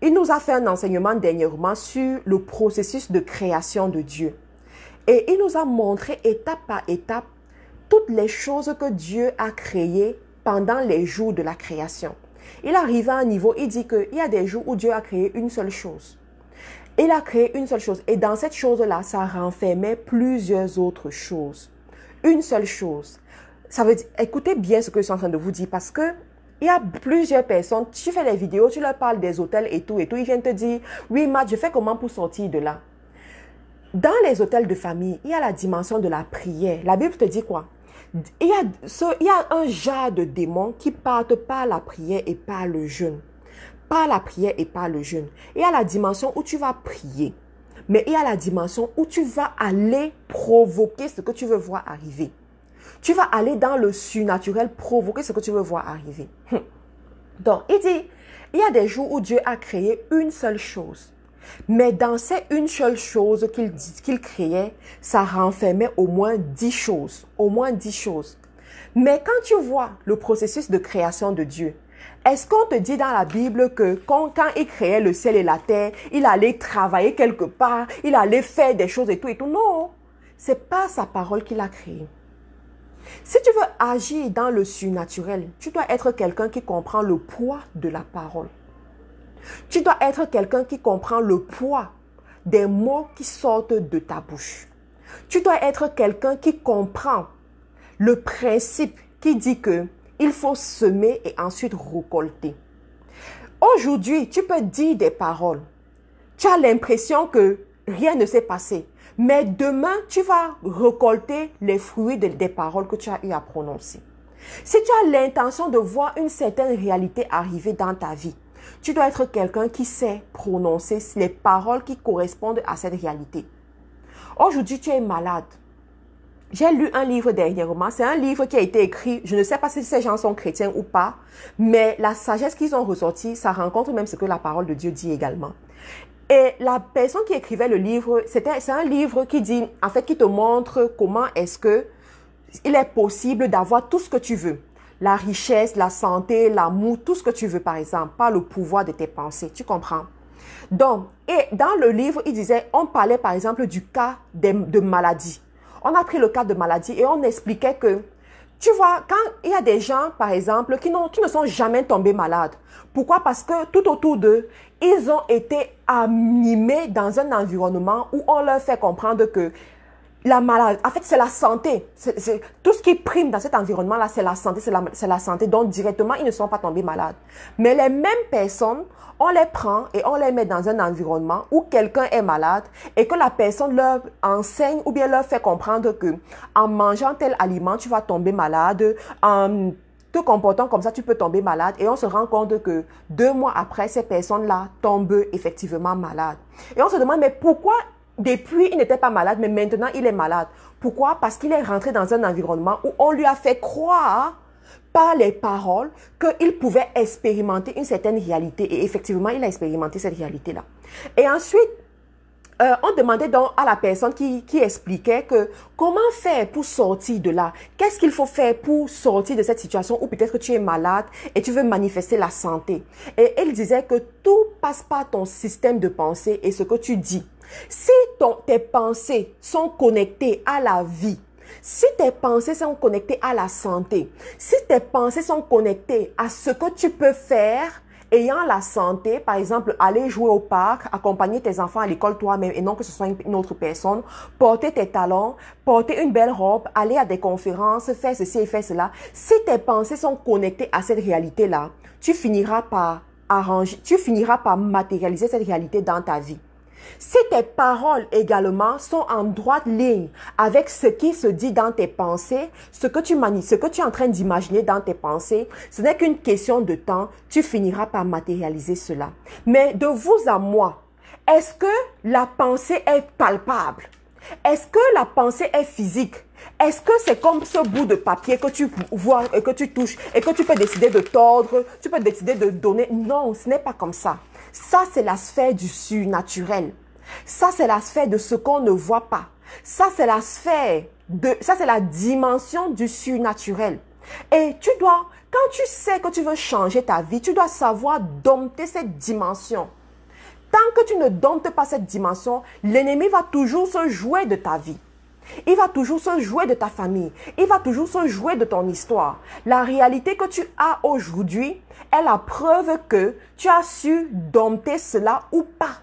il nous a fait un enseignement dernièrement sur le processus de création de Dieu. Et il nous a montré étape par étape toutes les choses que Dieu a créées pendant les jours de la création. Il arrive à un niveau, il dit qu'il y a des jours où Dieu a créé une seule chose. Il a créé une seule chose. Et dans cette chose-là, ça renfermait plusieurs autres choses. Une seule chose. Ça veut dire, écoutez bien ce que je suis en train de vous dire parce que il y a plusieurs personnes, tu fais des vidéos, tu leur parles des hôtels et tout, ils viennent te dire, oui, Matt, je fais comment pour sortir de là? Dans les hôtels de famille, il y a la dimension de la prière. La Bible te dit quoi? Il y a un genre de démons qui partent par la prière et par le jeûne. Par la prière et par le jeûne. Il y a la dimension où tu vas prier. Mais il y a la dimension où tu vas aller provoquer ce que tu veux voir arriver. Tu vas aller dans le surnaturel provoquer ce que tu veux voir arriver. Donc, il dit, il y a des jours où Dieu a créé une seule chose. Mais dans ces une seule chose qu'il créait, ça renfermait au moins 10 choses. Au moins 10 choses. Mais quand tu vois le processus de création de Dieu, est-ce qu'on te dit dans la Bible que quand il créait le ciel et la terre, il allait travailler quelque part, il allait faire des choses et tout et tout? Non, c'est pas sa parole qu'il a créée. Si tu veux agir dans le surnaturel, tu dois être quelqu'un qui comprend le poids de la parole. Tu dois être quelqu'un qui comprend le poids des mots qui sortent de ta bouche. Tu dois être quelqu'un qui comprend le principe qui dit que il faut semer et ensuite récolter. Aujourd'hui, tu peux dire des paroles. Tu as l'impression que rien ne s'est passé. Mais demain, tu vas récolter les fruits des paroles que tu as eu à prononcer. Si tu as l'intention de voir une certaine réalité arriver dans ta vie, tu dois être quelqu'un qui sait prononcer les paroles qui correspondent à cette réalité. Aujourd'hui, tu es malade. J'ai lu un livre dernièrement. C'est un livre qui a été écrit, je ne sais pas si ces gens sont chrétiens ou pas, mais la sagesse qu'ils ont ressortie, ça rencontre même ce que la parole de Dieu dit également. Et la personne qui écrivait le livre, c'est un livre qui dit, en fait, qui te montre comment est-ce que il est possible d'avoir tout ce que tu veux. La richesse, la santé, l'amour, tout ce que tu veux, par exemple, par le pouvoir de tes pensées. Tu comprends? Donc, et dans le livre, il disait, on parlait par exemple du cas de maladie. On a pris le cas de maladie et on expliquait que, tu vois, quand il y a des gens, par exemple, qui ne sont jamais tombés malades. Pourquoi? Parce que tout autour d'eux, ils ont été animés dans un environnement où on leur fait comprendre que la maladie, en fait, c'est la santé. Tout ce qui prime dans cet environnement-là, c'est la santé, c'est la santé. Donc, directement, ils ne sont pas tombés malades. Mais les mêmes personnes, on les prend et on les met dans un environnement où quelqu'un est malade et que la personne leur enseigne ou bien leur fait comprendre que en mangeant tel aliment, tu vas tomber malade, en te comportant comme ça, tu peux tomber malade. Et on se rend compte que 2 mois après, ces personnes-là tombent effectivement malades. Et on se demande, mais pourquoi depuis, il n'était pas malade, mais maintenant, il est malade. Pourquoi? Parce qu'il est rentré dans un environnement où on lui a fait croire par les paroles qu'il pouvait expérimenter une certaine réalité. Et effectivement, il a expérimenté cette réalité-là. Et ensuite, on demandait donc à la personne qui expliquait que comment faire pour sortir de là. Qu'est-ce qu'il faut faire pour sortir de cette situation où peut-être que tu es malade et tu veux manifester la santé. Et elle disait que tout passe par ton système de pensée et ce que tu dis. Si tes pensées sont connectées à la vie, si tes pensées sont connectées à la santé, si tes pensées sont connectées à ce que tu peux faire, ayant la santé, par exemple, aller jouer au parc, accompagner tes enfants à l'école toi-même et non que ce soit une autre personne, porter tes talons, porter une belle robe, aller à des conférences, faire ceci et faire cela. Si tes pensées sont connectées à cette réalité-là, tu finiras par matérialiser cette réalité dans ta vie. Si tes paroles également sont en droite ligne avec ce qui se dit dans tes pensées, ce que tu es en train d'imaginer dans tes pensées, ce n'est qu'une question de temps, tu finiras par matérialiser cela. Mais de vous à moi, est-ce que la pensée est palpable? Est-ce que la pensée est physique? Est-ce que c'est comme ce bout de papier que tu vois et que tu touches et que tu peux décider de tordre, tu peux décider de donner? Non, ce n'est pas comme ça. Ça, c'est la sphère du surnaturel. Ça, c'est la sphère de ce qu'on ne voit pas. Ça, c'est la sphère ça, c'est la dimension du surnaturel. Et quand tu sais que tu veux changer ta vie, tu dois savoir dompter cette dimension. Tant que tu ne domptes pas cette dimension, l'ennemi va toujours se jouer de ta vie. Il va toujours se jouer de ta famille. Il va toujours se jouer de ton histoire. La réalité que tu as aujourd'hui est la preuve que tu as su dompter cela ou pas.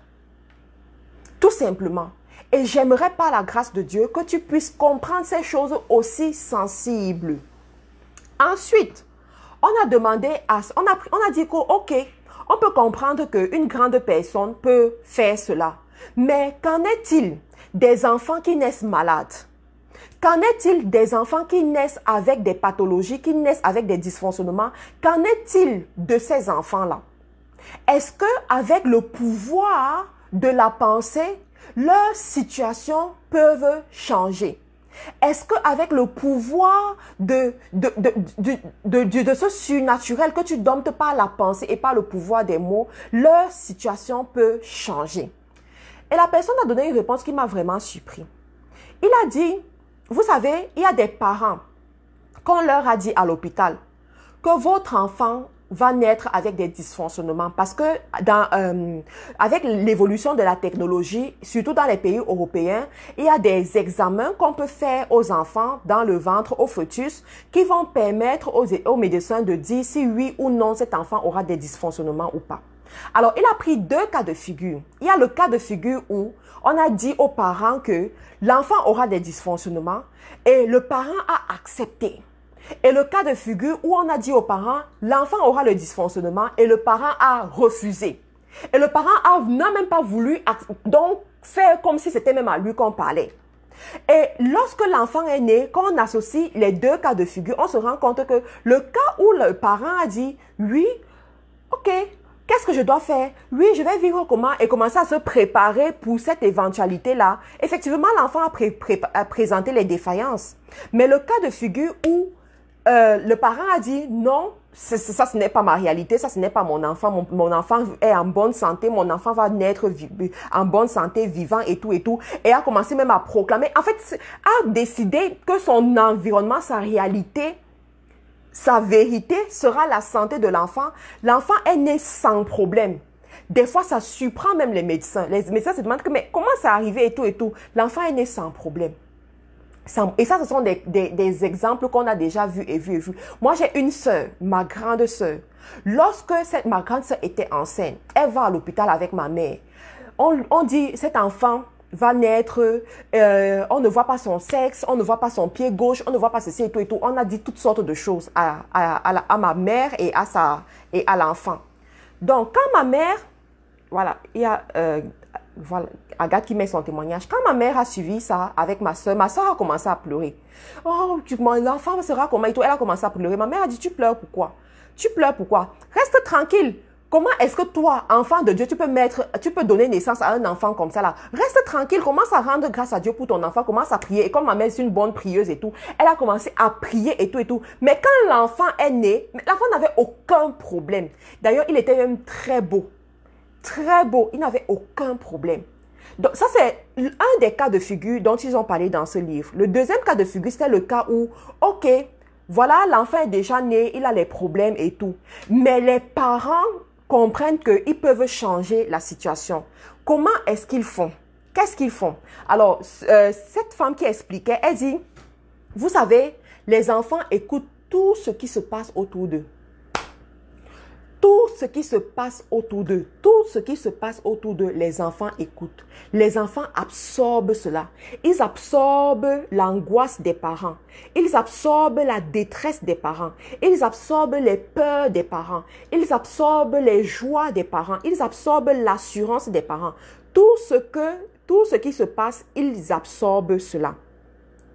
Tout simplement. Et j'aimerais par la grâce de Dieu que tu puisses comprendre ces choses aussi sensibles. Ensuite, on a dit que, ok, on peut comprendre qu'une grande personne peut faire cela. Mais qu'en est-il des enfants qui naissent malades? Qu'en est-il des enfants qui naissent avec des pathologies, qui naissent avec des dysfonctionnements? Qu'en est-il de ces enfants-là? Est-ce qu'avec le pouvoir de la pensée, leurs situations peuvent changer? Est-ce qu'avec le pouvoir de ce surnaturel que tu domptes par la pensée et par le pouvoir des mots, leur situation peut changer? Et la personne a donné une réponse qui m'a vraiment surpris. Il a dit, vous savez, il y a des parents, qu'on leur a dit à l'hôpital que votre enfant va naître avec des dysfonctionnements parce que avec l'évolution de la technologie, surtout dans les pays européens, il y a des examens qu'on peut faire aux enfants dans le ventre, au fœtus, qui vont permettre aux médecins de dire si oui ou non cet enfant aura des dysfonctionnements ou pas. Alors, il a pris 2 cas de figure. Il y a le cas de figure où on a dit aux parents que l'enfant aura des dysfonctionnements et le parent a accepté. Et le cas de figure où on a dit aux parents, l'enfant aura le dysfonctionnement et le parent a refusé. Et le parent n'a même pas voulu donc faire comme si c'était même à lui qu'on parlait. Et lorsque l'enfant est né, quand on associe les 2 cas de figure, on se rend compte que le cas où le parent a dit, oui, ok, qu'est-ce que je dois faire? Oui, je vais vivre comment? Et commencer à se préparer pour cette éventualité-là. Effectivement, l'enfant a présenté les défaillances. Mais le cas de figure où le parent a dit non, ça ce n'est pas ma réalité, ça ce n'est pas mon enfant, mon enfant est en bonne santé, mon enfant va naître en bonne santé, vivant et tout, et a commencé même à proclamer, en fait, a décidé que son environnement, sa réalité, sa vérité sera la santé de l'enfant. L'enfant est né sans problème. Des fois, ça surprend même les médecins. Les médecins se demandent que, mais comment ça arrivé et tout. L'enfant est né sans problème. Et ça, ce sont des exemples qu'on a déjà vus et vus. Moi, j'ai une sœur, ma grande sœur. Lorsque ma grande sœur était enceinte, elle va à l'hôpital avec ma mère. On dit, cet enfant va naître, on ne voit pas son sexe, on ne voit pas son pied gauche, on ne voit pas ceci et tout. On a dit toutes sortes de choses à ma mère et à l'enfant. Donc, quand ma mère, voilà, il y a... voilà, Agathe qui met son témoignage. Quand ma mère a suivi ça avec ma soeur a commencé à pleurer. Oh, l'enfant sera comment et tout. Elle a commencé à pleurer. Ma mère a dit, tu pleures pourquoi? Tu pleures pourquoi? Reste tranquille. Comment est-ce que toi, enfant de Dieu, tu peux donner naissance à un enfant comme ça là? Reste tranquille, commence à rendre grâce à Dieu pour ton enfant, commence à prier. Et comme ma mère est une bonne prieuse et tout, elle a commencé à prier et tout. Mais quand l'enfant est né, l'enfant n'avait aucun problème. D'ailleurs, il était même très beau. Très beau, il n'avait aucun problème. Donc ça, c'est un des cas de figure dont ils ont parlé dans ce livre. Le deuxième cas de figure, c'était le cas où, ok, voilà, l'enfant est déjà né, il a les problèmes et tout. Mais les parents comprennent qu'ils peuvent changer la situation. Comment est-ce qu'ils font? Qu'est-ce qu'ils font? Alors, cette femme qui expliquait, elle dit, vous savez, les enfants écoutent tout ce qui se passe autour d'eux. Tout ce qui se passe autour d'eux, tout ce qui se passe autour d'eux, les enfants écoutent. Les enfants absorbent cela. Ils absorbent l'angoisse des parents. Ils absorbent la détresse des parents. Ils absorbent les peurs des parents. Ils absorbent les joies des parents. Ils absorbent l'assurance des parents. Tout ce qui se passe, ils absorbent cela.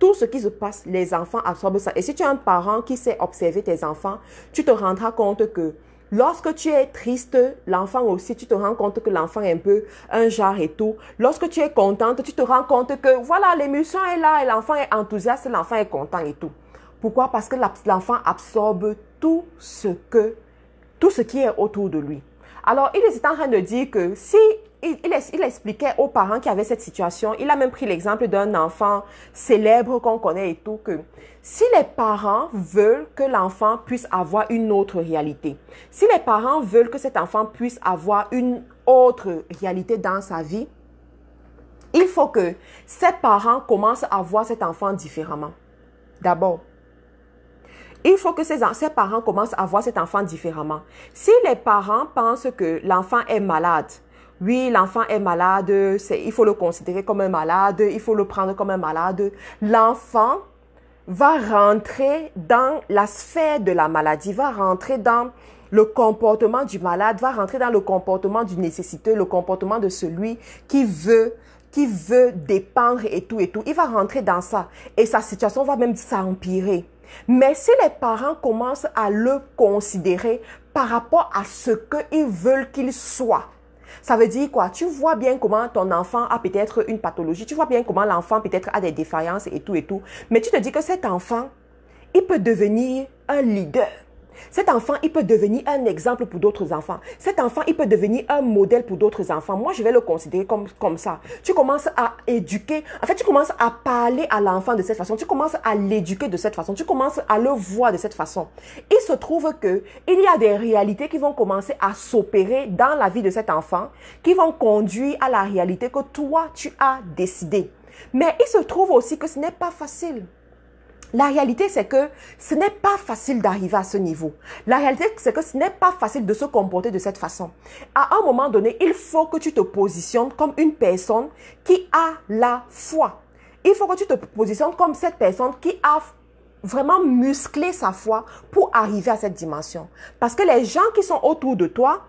Tout ce qui se passe, les enfants absorbent ça. Et si tu es un parent qui sait observer tes enfants, tu te rendras compte que lorsque tu es triste, l'enfant aussi, tu te rends compte que l'enfant est un peu un genre et tout. Lorsque tu es contente, tu te rends compte que voilà, l'émotion est là et l'enfant est enthousiaste, l'enfant est content et tout. Pourquoi? Parce que l'enfant absorbe tout ce qui est autour de lui. Alors, il est en train de dire que si il expliquait aux parents qui avaient cette situation, il a même pris l'exemple d'un enfant célèbre qu'on connaît et tout, que si les parents veulent que l'enfant puisse avoir une autre réalité, si les parents veulent que cet enfant puisse avoir une autre réalité dans sa vie, il faut que ses parents commencent à voir cet enfant différemment. D'abord, il faut que ses parents commencent à voir cet enfant différemment. Si les parents pensent que l'enfant est malade, oui, l'enfant est malade, il faut le considérer comme un malade, il faut le prendre comme un malade, l'enfant va rentrer dans la sphère de la maladie, va rentrer dans le comportement du malade, va rentrer dans le comportement du nécessiteux, le comportement de celui qui veut dépendre et tout. Il va rentrer dans ça et sa situation va même s'empirer. Mais si les parents commencent à le considérer par rapport à ce qu'ils veulent qu'il soit, ça veut dire quoi? Tu vois bien comment ton enfant a peut-être une pathologie, tu vois bien comment l'enfant peut-être a des défaillances et tout. Mais tu te dis que cet enfant, il peut devenir un leader. Cet enfant, il peut devenir un exemple pour d'autres enfants. Cet enfant, il peut devenir un modèle pour d'autres enfants. Moi, je vais le considérer comme ça. Tu commences à éduquer. En fait, tu commences à parler à l'enfant de cette façon. Tu commences à l'éduquer de cette façon. Tu commences à le voir de cette façon. Il se trouve que il y a des réalités qui vont commencer à s'opérer dans la vie de cet enfant, qui vont conduire à la réalité que toi, tu as décidé. Mais il se trouve aussi que ce n'est pas facile. La réalité, c'est que ce n'est pas facile d'arriver à ce niveau. La réalité, c'est que ce n'est pas facile de se comporter de cette façon. À un moment donné, il faut que tu te positionnes comme une personne qui a la foi. Il faut que tu te positionnes comme cette personne qui a vraiment musclé sa foi pour arriver à cette dimension. Parce que les gens qui sont autour de toi,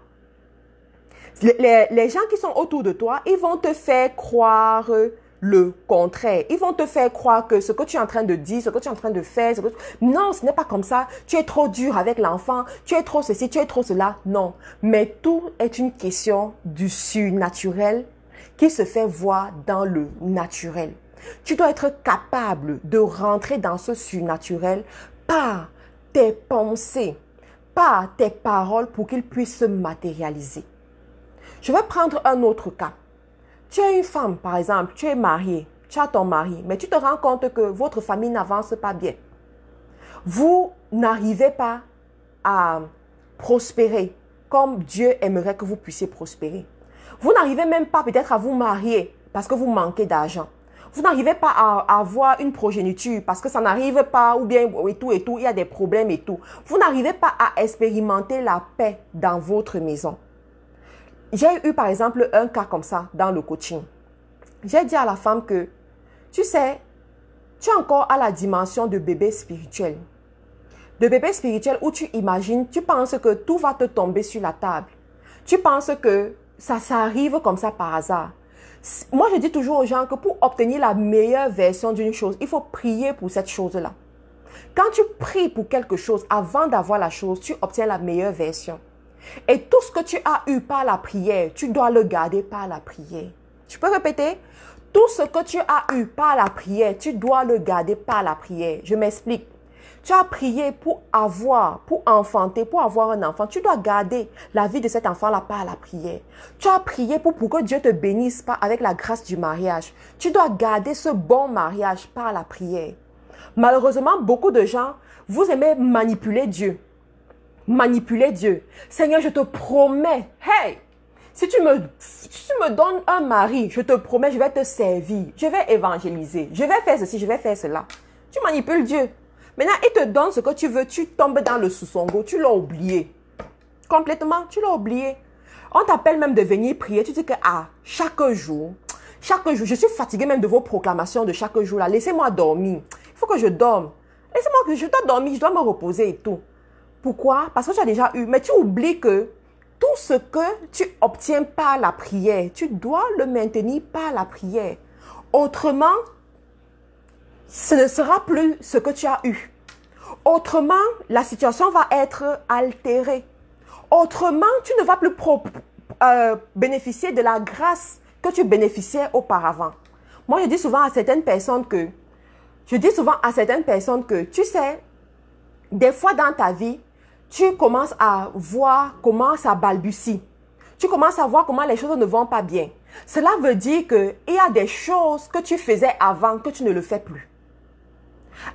les gens qui sont autour de toi, ils vont te faire croire le contraire. Ils vont te faire croire que ce que tu es en train de dire, ce que tu es en train de faire, non, ce n'est pas comme ça. Tu es trop dur avec l'enfant, tu es trop ceci, tu es trop cela. Non, mais tout est une question du surnaturel qui se fait voir dans le naturel. Tu dois être capable de rentrer dans ce surnaturel par tes pensées, par tes paroles pour qu'ils puissent se matérialiser. Je vais prendre un autre cas. Tu es une femme, par exemple, tu es mariée, tu as ton mari, mais tu te rends compte que votre famille n'avance pas bien. Vous n'arrivez pas à prospérer comme Dieu aimerait que vous puissiez prospérer. Vous n'arrivez même pas peut-être à vous marier parce que vous manquez d'argent. Vous n'arrivez pas à avoir une progéniture parce que ça n'arrive pas ou bien et tout, il y a des problèmes et tout. Vous n'arrivez pas à expérimenter la paix dans votre maison. J'ai eu par exemple un cas comme ça dans le coaching. J'ai dit à la femme que, tu sais, tu es encore à la dimension de bébé spirituel. De bébé spirituel où tu imagines, tu penses que tout va te tomber sur la table. Tu penses que ça arrive comme ça par hasard. Moi, je dis toujours aux gens que pour obtenir la meilleure version d'une chose, il faut prier pour cette chose-là. Quand tu pries pour quelque chose, avant d'avoir la chose, tu obtiens la meilleure version. Et tout ce que tu as eu par la prière, tu dois le garder par la prière. Je peux répéter? Tout ce que tu as eu par la prière, tu dois le garder par la prière. Je m'explique. Tu as prié pour enfanter, pour avoir un enfant. Tu dois garder la vie de cet enfant-là par la prière. Tu as prié pour que Dieu te bénisse pas avec la grâce du mariage. Tu dois garder ce bon mariage par la prière. Malheureusement, beaucoup de gens, vous aimez manipuler Dieu. Manipuler Dieu. Seigneur, je te promets, hey, si tu me donnes un mari, je te promets, je vais te servir. Je vais évangéliser. Je vais faire ceci, je vais faire cela. Tu manipules Dieu. Maintenant, il te donne ce que tu veux, tu tombes dans le sous-songo, tu l'as oublié. Complètement, tu l'as oublié. On t'appelle même de venir prier, tu dis que chaque jour, je suis fatiguée même de vos proclamations de chaque jour là. Laissez-moi dormir. Il faut que je dorme. Laissez-moi, je dois dormir, je dois me reposer et tout. Pourquoi? Parce que tu as déjà eu, mais tu oublies que tout ce que tu obtiens par la prière, tu dois le maintenir par la prière. Autrement, ce ne sera plus ce que tu as eu. Autrement, la situation va être altérée. Autrement, tu ne vas plus bénéficier de la grâce que tu bénéficiais auparavant. Moi, je dis souvent à certaines personnes que, tu sais, des fois dans ta vie, tu commences à voir comment ça balbutie. Tu commences à voir comment les choses ne vont pas bien. Cela veut dire qu'il y a des choses que tu faisais avant que tu ne le fais plus.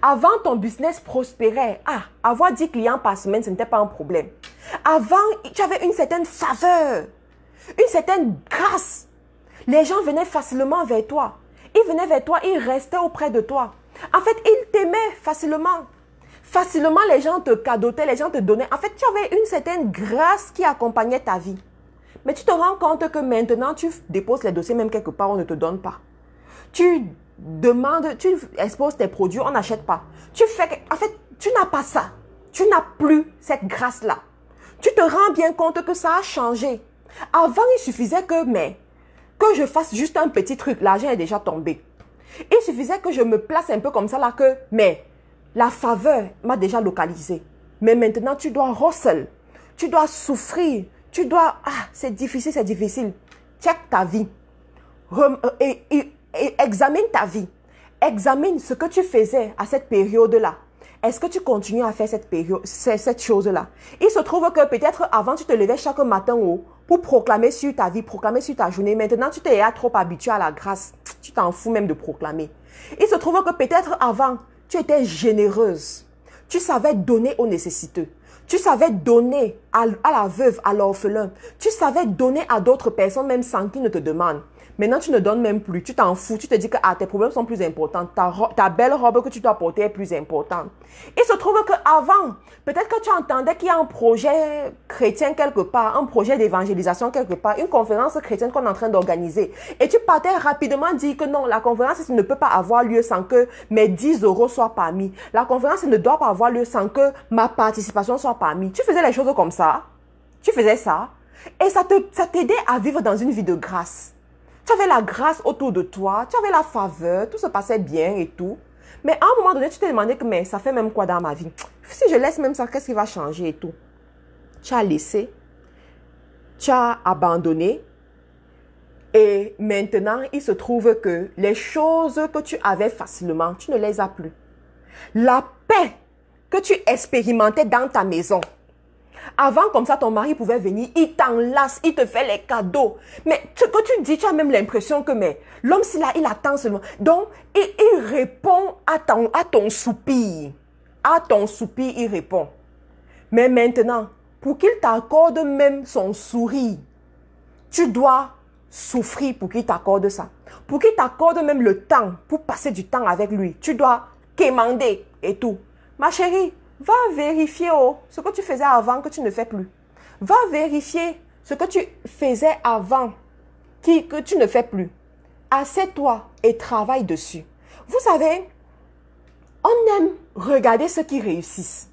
Avant, ton business prospérait. Avoir 10 clients par semaine, ce n'était pas un problème. Avant, tu avais une certaine faveur, une certaine grâce. Les gens venaient facilement vers toi. Ils venaient vers toi, ils restaient auprès de toi. En fait, ils t'aimaient facilement. Facilement, les gens te cadeautaient, les gens te donnaient. En fait, tu avais une certaine grâce qui accompagnait ta vie. Mais tu te rends compte que maintenant, tu déposes les dossiers même quelque part, on ne te donne pas. Tu demandes, tu exposes tes produits, on n'achète pas. En fait, tu n'as pas ça. Tu n'as plus cette grâce-là. Tu te rends bien compte que ça a changé. Avant, il suffisait que je fasse juste un petit truc. L'argent est déjà tombé. Il suffisait que je me place un peu comme ça là mais la faveur m'a déjà localisé. Mais maintenant, tu dois hustle. Tu dois souffrir. Tu dois, c'est difficile, c'est difficile. Check ta vie. Et examine ta vie. Examine ce que tu faisais à cette période-là. Est-ce que tu continues à faire cette chose-là? Il se trouve que peut-être avant, tu te levais chaque matin pour proclamer sur ta vie, proclamer sur ta journée. Maintenant, tu t'es trop habitué à la grâce. Tu t'en fous même de proclamer. Il se trouve que peut-être avant, tu étais généreuse. Tu savais donner aux nécessiteux. Tu savais donner à la veuve, à l'orphelin. Tu savais donner à d'autres personnes même sans qu'ils ne te demandent. Maintenant, tu ne donnes même plus. Tu t'en fous. Tu te dis que tes problèmes sont plus importants. Ta belle robe que tu dois porter est plus importante. Il se trouve qu'avant, peut-être que tu entendais qu'il y a un projet chrétien quelque part, un projet d'évangélisation quelque part, une conférence chrétienne qu'on est en train d'organiser. Et tu partais rapidement dire que non, la conférence ne peut pas avoir lieu sans que mes 10 € soient parmi. La conférence ne doit pas avoir lieu sans que ma participation soit parmi. Tu faisais les choses comme ça. Tu faisais ça. Et ça t'aidait à vivre dans une vie de grâce. Tu avais la grâce autour de toi, tu avais la faveur, tout se passait bien et tout. Mais à un moment donné, tu t'es demandé que mais ça fait même quoi dans ma vie? Si je laisse même ça, qu'est-ce qui va changer et tout? Tu as laissé, tu as abandonné. Et maintenant, il se trouve que les choses que tu avais facilement, tu ne les as plus. La paix que tu expérimentais dans ta maison. Avant, comme ça, ton mari pouvait venir, il t'enlace, il te fait les cadeaux. Mais ce que tu dis, tu as même l'impression que l'homme, il attend seulement. Donc, il répond à ton soupir. À ton soupir, il répond. Mais maintenant, pour qu'il t'accorde même son sourire, tu dois souffrir pour qu'il t'accorde ça. Pour qu'il t'accorde même le temps, pour passer du temps avec lui, tu dois quémander et tout. Ma chérie, va vérifier ce que tu faisais avant que tu ne fais plus. Va vérifier ce que tu faisais avant que tu ne fais plus. Assieds-toi et travaille dessus. Vous savez, on aime regarder ceux qui réussissent.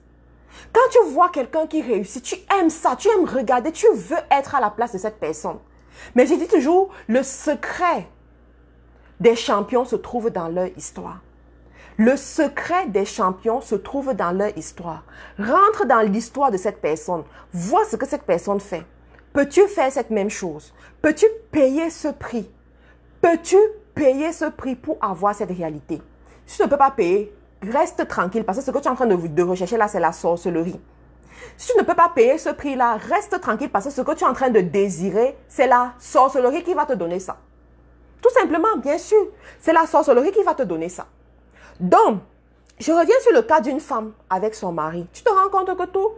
Quand tu vois quelqu'un qui réussit, tu aimes ça, tu aimes regarder, tu veux être à la place de cette personne. Mais je dis toujours, le secret des champions se trouve dans leur histoire. Le secret des champions se trouve dans leur histoire. Rentre dans l'histoire de cette personne. Vois ce que cette personne fait. Peux-tu faire cette même chose? Peux-tu payer ce prix? Peux-tu payer ce prix pour avoir cette réalité? Si tu ne peux pas payer, reste tranquille parce que ce que tu es en train de rechercher là, c'est la sorcellerie. Si tu ne peux pas payer ce prix-là, reste tranquille parce que ce que tu es en train de désirer, c'est la sorcellerie qui va te donner ça. Tout simplement, bien sûr, c'est la sorcellerie qui va te donner ça. Donc, je reviens sur le cas d'une femme avec son mari. Tu te rends compte que tout,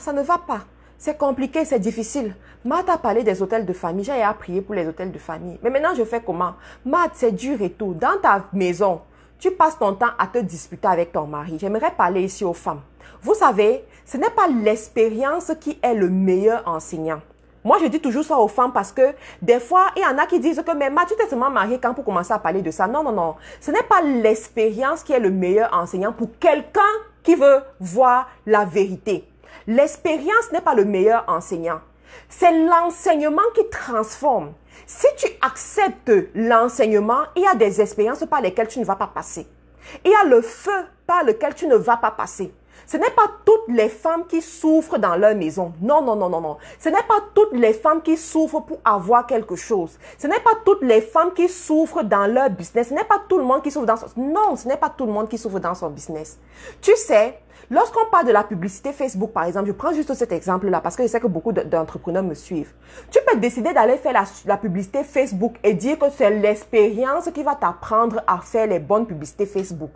ça ne va pas. C'est compliqué, c'est difficile. Matt a parlé des hôtels de famille. J'ai à prier pour les hôtels de famille. Mais maintenant, je fais comment? Matt, c'est dur et tout. Dans ta maison, tu passes ton temps à te disputer avec ton mari. J'aimerais parler ici aux femmes. Vous savez, ce n'est pas l'expérience qui est le meilleur enseignant. Moi, je dis toujours ça aux femmes parce que des fois, il y en a qui disent que mais tu t'es seulement mariée quand pour commencer à parler de ça. Non, non, non. Ce n'est pas l'expérience qui est le meilleur enseignant pour quelqu'un qui veut voir la vérité. L'expérience n'est pas le meilleur enseignant. C'est l'enseignement qui transforme. Si tu acceptes l'enseignement, il y a des expériences par lesquelles tu ne vas pas passer. Il y a le feu par lequel tu ne vas pas passer. Ce n'est pas toutes les femmes qui souffrent dans leur maison. Non, non, non, non, non. Ce n'est pas toutes les femmes qui souffrent pour avoir quelque chose. Ce n'est pas toutes les femmes qui souffrent dans leur business. Ce n'est pas tout le monde qui souffre dans son... Non, ce n'est pas tout le monde qui souffre dans son business. Tu sais, lorsqu'on parle de la publicité Facebook, par exemple, je prends juste cet exemple-là parce que je sais que beaucoup d'entrepreneurs me suivent. Tu peux décider d'aller faire la publicité Facebook et dire que c'est l'expérience qui va t'apprendre à faire les bonnes publicités Facebook.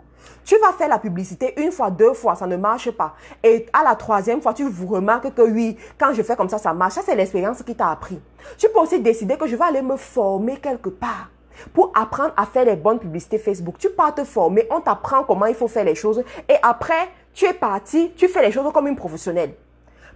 Tu vas faire la publicité une fois, deux fois, ça ne marche pas. Et à la troisième fois, tu vous remarques que oui, quand je fais comme ça marche. Ça, c'est l'expérience qui t'a appris. Tu peux aussi décider que je vais aller me former quelque part pour apprendre à faire les bonnes publicités Facebook. Tu pars te former, on t'apprend comment il faut faire les choses. Et après, tu es parti, tu fais les choses comme une professionnelle.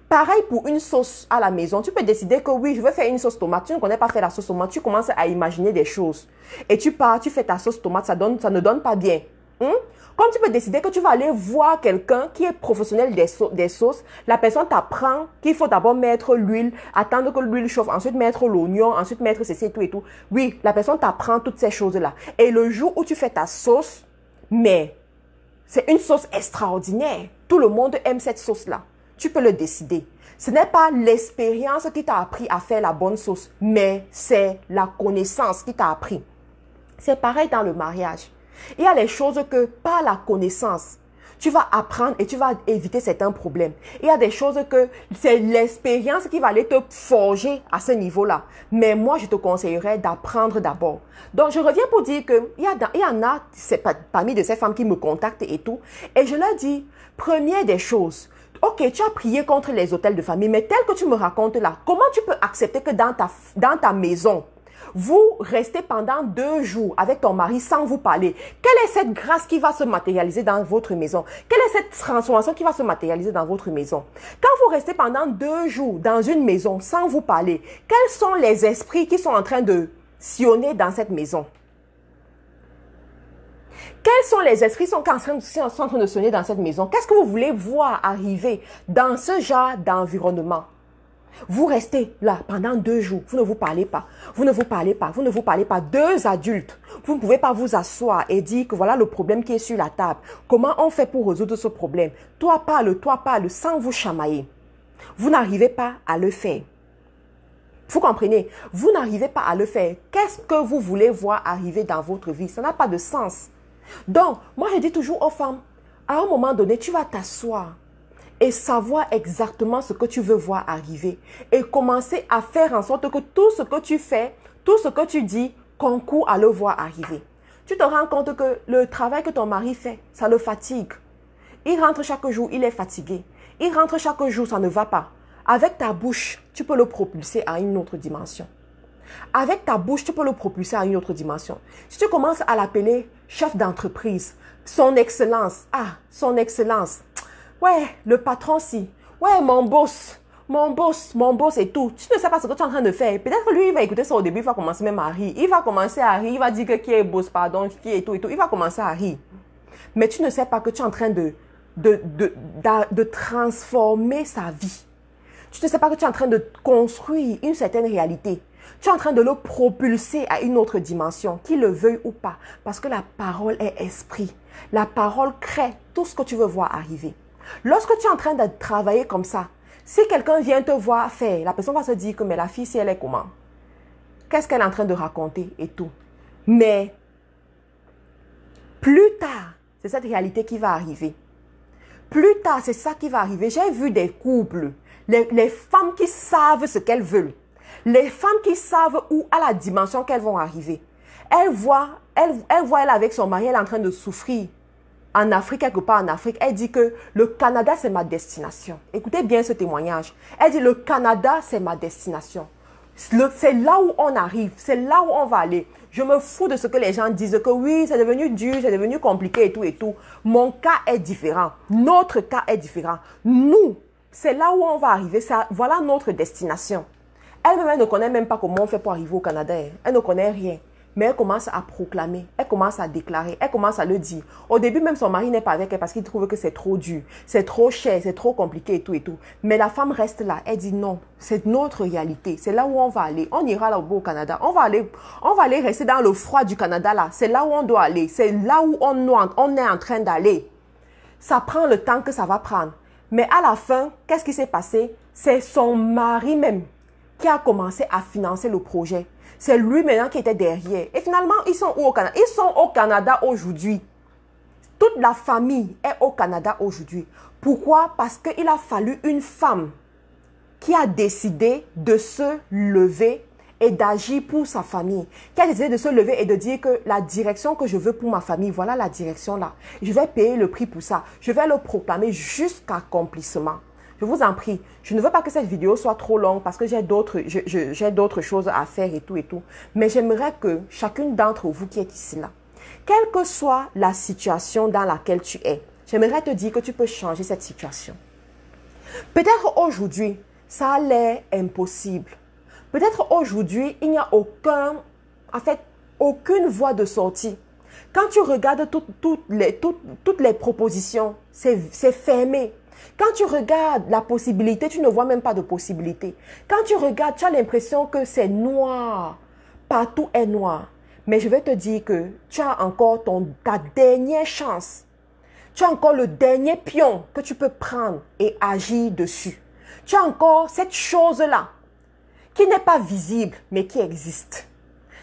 Pareil pour une sauce à la maison. Tu peux décider que oui, je veux faire une sauce tomate. Tu ne connais pas faire la sauce tomate. Tu commences à imaginer des choses. Et tu pars, tu fais ta sauce tomate. Ça ne donne pas bien. Comme tu peux décider que tu vas aller voir quelqu'un qui est professionnel des sauces, la personne t'apprend qu'il faut d'abord mettre l'huile, attendre que l'huile chauffe, ensuite mettre l'oignon, ensuite mettre ceci et tout et tout. Oui, la personne t'apprend toutes ces choses-là. Et le jour où tu fais ta sauce, mais c'est une sauce extraordinaire. Tout le monde aime cette sauce-là. Tu peux le décider. Ce n'est pas l'expérience qui t'a appris à faire la bonne sauce, mais c'est la connaissance qui t'a appris. C'est pareil dans le mariage. Il y a les choses que par la connaissance, tu vas apprendre et tu vas éviter certains problèmes. Il y a des choses que c'est l'expérience qui va aller te forger à ce niveau-là. Mais moi, je te conseillerais d'apprendre d'abord. Donc, je reviens pour dire qu'il y en a parmi de ces femmes qui me contactent et tout. Et je leur dis, première des choses, ok, tu as prié contre les hôtels de famille, mais tel que tu me racontes là, comment tu peux accepter que dans ta maison, vous restez pendant 2 jours avec ton mari sans vous parler? Quelle est cette grâce qui va se matérialiser dans votre maison? Quelle est cette transformation qui va se matérialiser dans votre maison? Quand vous restez pendant 2 jours dans une maison sans vous parler, quels sont les esprits qui sont en train de sillonner dans cette maison? Quels sont les esprits qui sont en train de sonner dans cette maison? Qu'est-ce que vous voulez voir arriver dans ce genre d'environnement? Vous restez là pendant 2 jours. Vous ne vous parlez pas. Vous ne vous parlez pas. Vous ne vous parlez pas. 2 adultes. Vous ne pouvez pas vous asseoir et dire que voilà le problème qui est sur la table. Comment on fait pour résoudre ce problème? Toi parle, sans vous chamailler. Vous n'arrivez pas à le faire. Vous comprenez? Vous n'arrivez pas à le faire. Qu'est-ce que vous voulez voir arriver dans votre vie? Ça n'a pas de sens. Donc, moi je dis toujours aux femmes, à un moment donné, tu vas t'asseoir et savoir exactement ce que tu veux voir arriver. Et commencer à faire en sorte que tout ce que tu fais, tout ce que tu dis, concourt à le voir arriver. Tu te rends compte que le travail que ton mari fait, ça le fatigue. Il rentre chaque jour, il est fatigué. Il rentre chaque jour, ça ne va pas. Avec ta bouche, tu peux le propulser à une autre dimension. Avec ta bouche, tu peux le propulser à une autre dimension. Si tu commences à l'appeler chef d'entreprise, son excellence, son excellence, ouais, le patron si, ouais, mon boss et tout. Tu ne sais pas ce que tu es en train de faire. Peut-être que lui, il va écouter ça au début, il va commencer même à rire. Il va commencer à rire, il va dire que qui est boss, pardon, qui est tout et tout. Il va commencer à rire. Mais tu ne sais pas que tu es en train de transformer sa vie. Tu ne sais pas que tu es en train de construire une certaine réalité. Tu es en train de le propulser à une autre dimension, qu'il le veuille ou pas. Parce que la parole est esprit. La parole crée tout ce que tu veux voir arriver. Lorsque tu es en train de travailler comme ça, si quelqu'un vient te voir faire, la personne va se dire que mais la fille, si elle est comment? Qu'est-ce qu'elle est en train de raconter et tout? Mais plus tard, c'est cette réalité qui va arriver. Plus tard, c'est ça qui va arriver. J'ai vu des couples, les femmes qui savent ce qu'elles veulent. Les femmes qui savent où à la dimension qu'elles vont arriver. Elle voit elle avec son mari, elle est en train de souffrir. En Afrique, quelque part en Afrique, elle dit que le Canada, c'est ma destination. Écoutez bien ce témoignage. Elle dit, le Canada, c'est ma destination. C'est là où on arrive, c'est là où on va aller. Je me fous de ce que les gens disent, que oui, c'est devenu dur, c'est devenu compliqué et tout et tout. Mon cas est différent. Notre cas est différent. Nous, c'est là où on va arriver. Voilà notre destination. Elle-même, elle ne connaît même pas comment on fait pour arriver au Canada. Elle ne connaît rien. Mais elle commence à proclamer, elle commence à déclarer, elle commence à le dire. Au début, même son mari n'est pas avec elle parce qu'il trouve que c'est trop dur, c'est trop cher, c'est trop compliqué et tout et tout. Mais la femme reste là, elle dit non, c'est notre réalité, c'est là où on va aller. On ira là au Canada, on va aller rester dans le froid du Canada là. C'est là où on doit aller, c'est là où on est en train d'aller. Ça prend le temps que ça va prendre. Mais à la fin, qu'est-ce qui s'est passé? C'est son mari même qui a commencé à financer le projet. C'est lui maintenant qui était derrière. Et finalement, ils sont où au Canada? Ils sont au Canada aujourd'hui. Toute la famille est au Canada aujourd'hui. Pourquoi? Parce qu'il a fallu une femme qui a décidé de se lever et d'agir pour sa famille. Qui a décidé de se lever et de dire que la direction que je veux pour ma famille, voilà la direction là. Je vais payer le prix pour ça. Je vais le proclamer jusqu'à accomplissement. Je vous en prie, je ne veux pas que cette vidéo soit trop longue parce que j'ai d'autres choses à faire et tout et tout. Mais j'aimerais que chacune d'entre vous qui est ici là, quelle que soit la situation dans laquelle tu es, j'aimerais te dire que tu peux changer cette situation. Peut-être aujourd'hui, ça a l'air impossible. Peut-être aujourd'hui, il n'y a aucune voie de sortie. Quand tu regardes toutes les propositions, c'est fermé. Quand tu regardes la possibilité, tu ne vois même pas de possibilité. Quand tu regardes, tu as l'impression que c'est noir. Partout est noir. Mais je vais te dire que tu as encore ta dernière chance. Tu as encore le dernier pion que tu peux prendre et agir dessus. Tu as encore cette chose-là qui n'est pas visible, mais qui existe.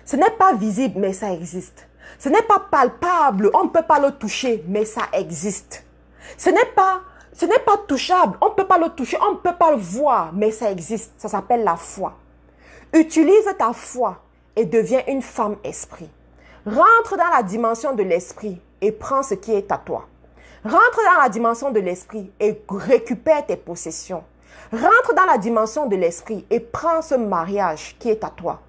Ce n'est pas visible, mais ça existe. Ce n'est pas palpable, on ne peut pas le toucher, mais ça existe. Ce n'est pas touchable, on ne peut pas le toucher, on ne peut pas le voir, mais ça existe. Ça s'appelle la foi. Utilise ta foi et deviens une femme esprit. Rentre dans la dimension de l'esprit et prends ce qui est à toi. Rentre dans la dimension de l'esprit et récupère tes possessions. Rentre dans la dimension de l'esprit et prends ce mariage qui est à toi.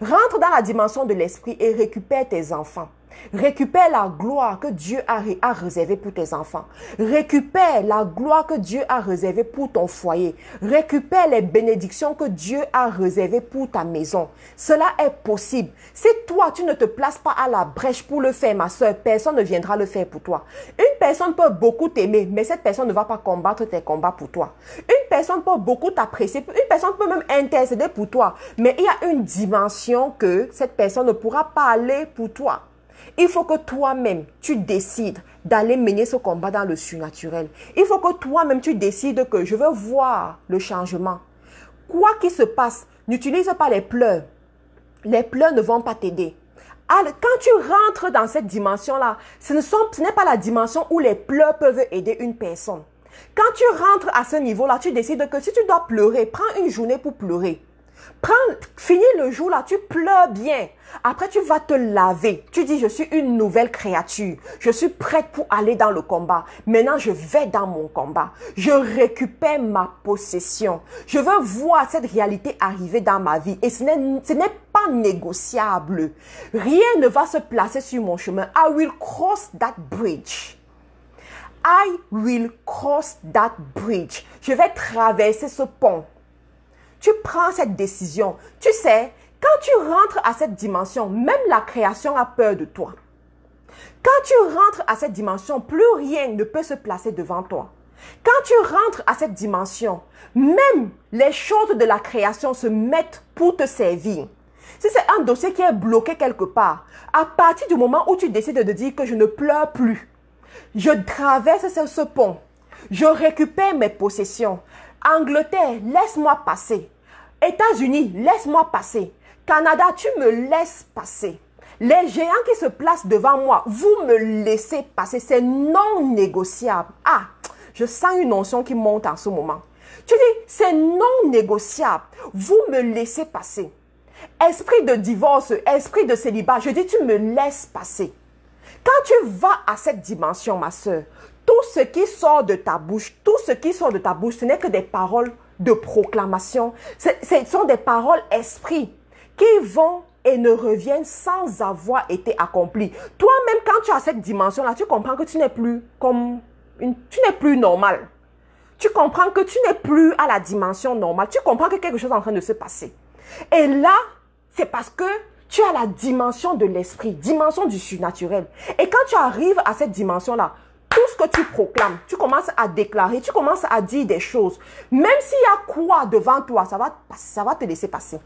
Rentre dans la dimension de l'esprit et récupère tes enfants. Récupère la gloire que Dieu a réservée pour tes enfants. Récupère la gloire que Dieu a réservée pour ton foyer. Récupère les bénédictions que Dieu a réservées pour ta maison. Cela est possible. Si toi, tu ne te places pas à la brèche pour le faire, ma soeur, personne ne viendra le faire pour toi. Une personne peut beaucoup t'aimer, mais cette personne ne va pas combattre tes combats pour toi. Une personne peut beaucoup t'apprécier, une personne peut même intercéder pour toi, mais il y a une dimension que cette personne ne pourra pas aller pour toi. Il faut que toi-même, tu décides d'aller mener ce combat dans le surnaturel. Il faut que toi-même, tu décides que je veux voir le changement. Quoi qu'il se passe, n'utilise pas les pleurs. Les pleurs ne vont pas t'aider. Quand tu rentres dans cette dimension-là, ce n'est pas la dimension où les pleurs peuvent aider une personne. Quand tu rentres à ce niveau-là, tu décides que si tu dois pleurer, prends une journée pour pleurer. Finis le jour là, tu pleures bien. Après, tu vas te laver. Tu dis, je suis une nouvelle créature. Je suis prête pour aller dans le combat. Maintenant, je vais dans mon combat. Je récupère ma possession. Je veux voir cette réalité arriver dans ma vie. Et ce n'est pas négociable. Rien ne va se placer sur mon chemin. I will cross that bridge. I will cross that bridge. Je vais traverser ce pont. Tu prends cette décision. Tu sais, quand tu rentres à cette dimension, même la création a peur de toi. Quand tu rentres à cette dimension, plus rien ne peut se placer devant toi. Quand tu rentres à cette dimension, même les choses de la création se mettent pour te servir. Si c'est un dossier qui est bloqué quelque part, à partir du moment où tu décides de dire que je ne pleure plus, je traverse ce pont, je récupère mes possessions. Angleterre, laisse-moi passer. États-Unis, laisse-moi passer. Canada, tu me laisses passer. Les géants qui se placent devant moi, vous me laissez passer. C'est non négociable. Ah, je sens une notion qui monte en ce moment. Tu dis, c'est non négociable. Vous me laissez passer. Esprit de divorce, esprit de célibat, je dis, tu me laisses passer. Quand tu vas à cette dimension, ma soeur, tout ce qui sort de ta bouche, ce n'est que des paroles de proclamation. Ce sont des paroles esprits qui vont et ne reviennent sans avoir été accomplies. Toi-même, quand tu as cette dimension-là, tu comprends que tu n'es plus normal. Tu comprends que tu n'es plus à la dimension normale. Tu comprends que quelque chose est en train de se passer. Et là, c'est parce que tu as la dimension de l'esprit, dimension du surnaturel. Et quand tu arrives à cette dimension-là, tout ce que tu proclames, tu commences à déclarer, tu commences à dire des choses. Même s'il y a quoi devant toi, ça va te laisser passer.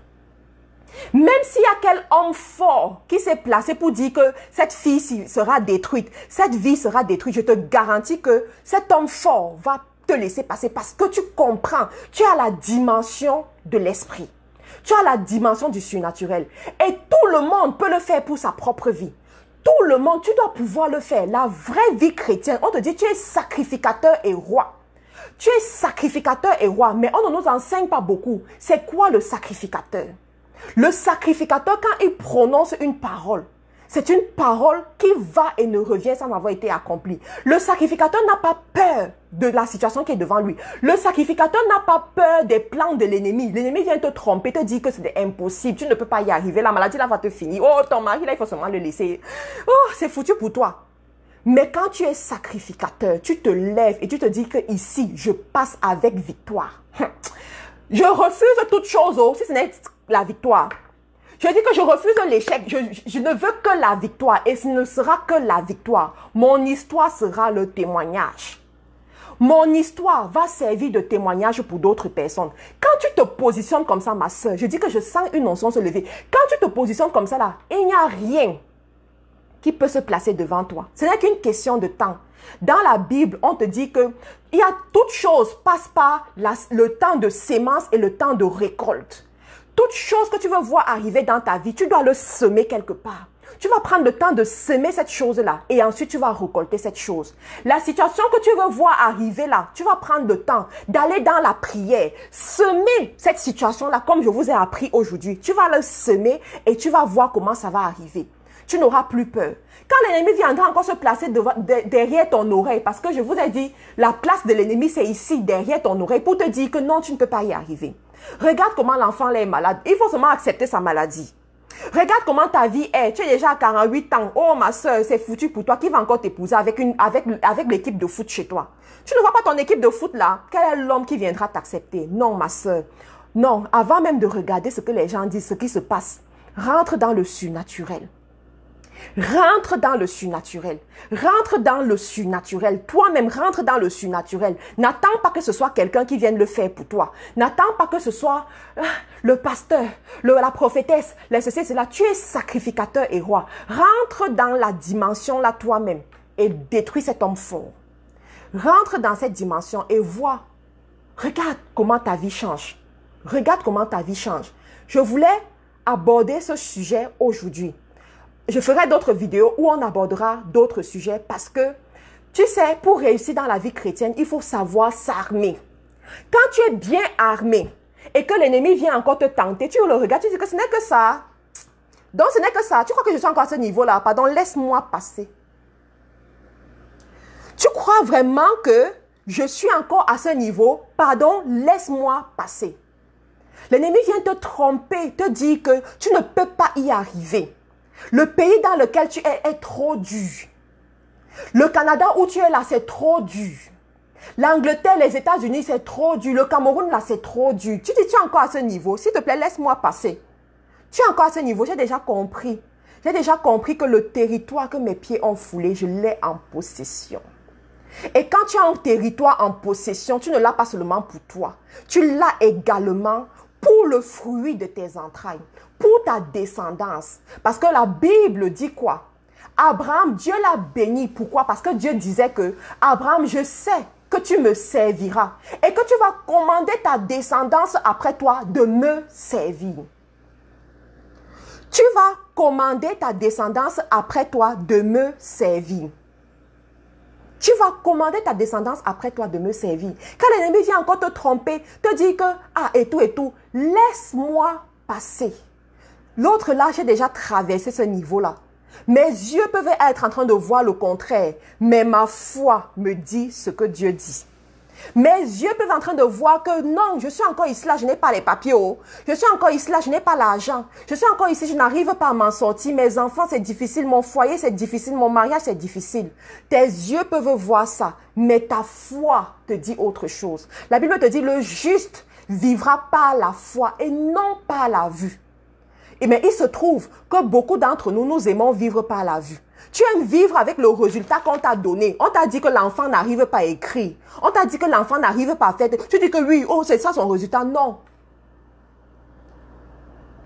Même s'il y a quel homme fort qui s'est placé pour dire que cette fille sera détruite, cette vie sera détruite, je te garantis que cet homme fort va te laisser passer parce que tu comprends, tu as la dimension de l'esprit. Tu as la dimension du surnaturel. Et tout le monde peut le faire pour sa propre vie. Tout le monde, tu dois pouvoir le faire. La vraie vie chrétienne, on te dit tu es sacrificateur et roi. Tu es sacrificateur et roi, mais on ne nous enseigne pas beaucoup. C'est quoi le sacrificateur? Le sacrificateur, quand il prononce une parole, c'est une parole qui va et ne revient sans avoir été accomplie. Le sacrificateur n'a pas peur de la situation qui est devant lui. Le sacrificateur n'a pas peur des plans de l'ennemi. L'ennemi vient te tromper, te dire que c'est impossible, tu ne peux pas y arriver, la maladie là va te finir. Oh, ton mari là, il faut seulement le laisser. Oh, c'est foutu pour toi. Mais quand tu es sacrificateur, tu te lèves et tu te dis que ici, je passe avec victoire. Je refuse toute chose, si ce n'est la victoire. Je dis que je refuse l'échec. Je ne veux que la victoire. Et ce ne sera que la victoire. Mon histoire sera le témoignage. Mon histoire va servir de témoignage pour d'autres personnes. Quand tu te positionnes comme ça, ma soeur, je dis que je sens une onction se lever. Quand tu te positionnes comme ça, là, il n'y a rien qui peut se placer devant toi. Ce n'est qu'une question de temps. Dans la Bible, on te dit que il y a toute chose passe par le temps de sémence et le temps de récolte. Toute chose que tu veux voir arriver dans ta vie, tu dois le semer quelque part. Tu vas prendre le temps de semer cette chose-là et ensuite tu vas récolter cette chose. La situation que tu veux voir arriver là, tu vas prendre le temps d'aller dans la prière, semer cette situation-là comme je vous ai appris aujourd'hui. Tu vas le semer et tu vas voir comment ça va arriver. Tu n'auras plus peur. Quand l'ennemi viendra encore se placer derrière ton oreille, parce que je vous ai dit, la place de l'ennemi c'est ici, derrière ton oreille, pour te dire que non, tu ne peux pas y arriver. Regarde comment l'enfant est malade. Il faut seulement accepter sa maladie. Regarde comment ta vie est. Tu es déjà à 48 ans. Oh, ma soeur, c'est foutu pour toi. Qui va encore t'épouser avec l'équipe de foot chez toi? Tu ne vois pas ton équipe de foot là? Quel est l'homme qui viendra t'accepter? Non, ma soeur. Non, avant même de regarder ce que les gens disent, ce qui se passe, rentre dans le surnaturel. Rentre dans le surnaturel. Rentre dans le surnaturel. Toi-même, rentre dans le surnaturel. N'attends pas que ce soit quelqu'un qui vienne le faire pour toi. N'attends pas que ce soit le pasteur, la prophétesse, ceci, cela. Tu es sacrificateur et roi. Rentre dans la dimension là toi-même et détruis cet homme fort. Rentre dans cette dimension et vois. Regarde comment ta vie change. Regarde comment ta vie change. Je voulais aborder ce sujet aujourd'hui. Je ferai d'autres vidéos où on abordera d'autres sujets parce que, tu sais, pour réussir dans la vie chrétienne, il faut savoir s'armer. Quand tu es bien armé et que l'ennemi vient encore te tenter, tu le regardes, tu dis que ce n'est que ça. Donc, ce n'est que ça. Tu crois que je suis encore à ce niveau-là? Pardon, laisse-moi passer. Tu crois vraiment que je suis encore à ce niveau? Pardon, laisse-moi passer. L'ennemi vient te tromper, te dire que tu ne peux pas y arriver. Le pays dans lequel tu es trop dur. Le Canada où tu es là, c'est trop dur. L'Angleterre, les États-Unis, c'est trop dur. Le Cameroun, là, c'est trop dur. Tu dis, tu es encore à ce niveau. S'il te plaît, laisse-moi passer. Tu es encore à ce niveau. J'ai déjà compris. J'ai déjà compris que le territoire que mes pieds ont foulé, je l'ai en possession. Et quand tu as un territoire en possession, tu ne l'as pas seulement pour toi. Tu l'as également pour le fruit de tes entrailles, pour ta descendance. Parce que la Bible dit quoi? Abraham, Dieu l'a béni. Pourquoi? Parce que Dieu disait que, Abraham, je sais que tu me serviras et que tu vas commander ta descendance après toi de me servir. Tu vas commander ta descendance après toi de me servir. Tu vas commander ta descendance après toi de me servir. Quand l'ennemi vient encore te tromper, te dire que, et tout, laisse-moi passer. L'autre là, j'ai déjà traversé ce niveau-là. Mes yeux peuvent être en train de voir le contraire, mais ma foi me dit ce que Dieu dit. Mes yeux peuvent être en train de voir que non, je suis encore ici là, je n'ai pas les papiers. Je suis encore ici là, je n'ai pas l'argent. Je suis encore ici, je n'arrive pas à m'en sortir. Mes enfants, c'est difficile. Mon foyer, c'est difficile. Mon mariage, c'est difficile. Tes yeux peuvent voir ça, mais ta foi te dit autre chose. La Bible te dit, le juste vivra par la foi et non par la vue. Mais il se trouve que beaucoup d'entre nous, nous aimons vivre par la vue. Tu aimes vivre avec le résultat qu'on t'a donné. On t'a dit que l'enfant n'arrive pas à écrire. On t'a dit que l'enfant n'arrive pas à faire. Tu dis que oui, oh, c'est ça son résultat. Non.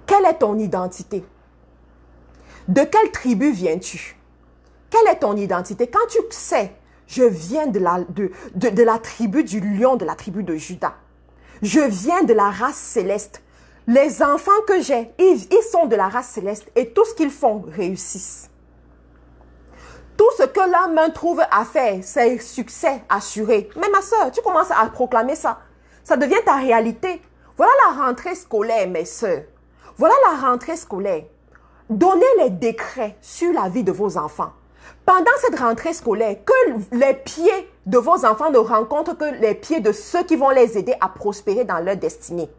Quelle est ton identité? De quelle tribu viens-tu? Quelle est ton identité? Quand tu sais, je viens de la tribu du lion, de la tribu de Juda. Je viens de la race céleste. Les enfants que j'ai, ils sont de la race céleste et tout ce qu'ils font réussissent. Tout ce que la main trouve à faire, c'est succès assuré. Mais ma soeur, tu commences à proclamer ça. Ça devient ta réalité. Voilà la rentrée scolaire, mes soeurs. Voilà la rentrée scolaire. Donnez les décrets sur la vie de vos enfants. Pendant cette rentrée scolaire, que les pieds de vos enfants ne rencontrent que les pieds de ceux qui vont les aider à prospérer dans leur destinée.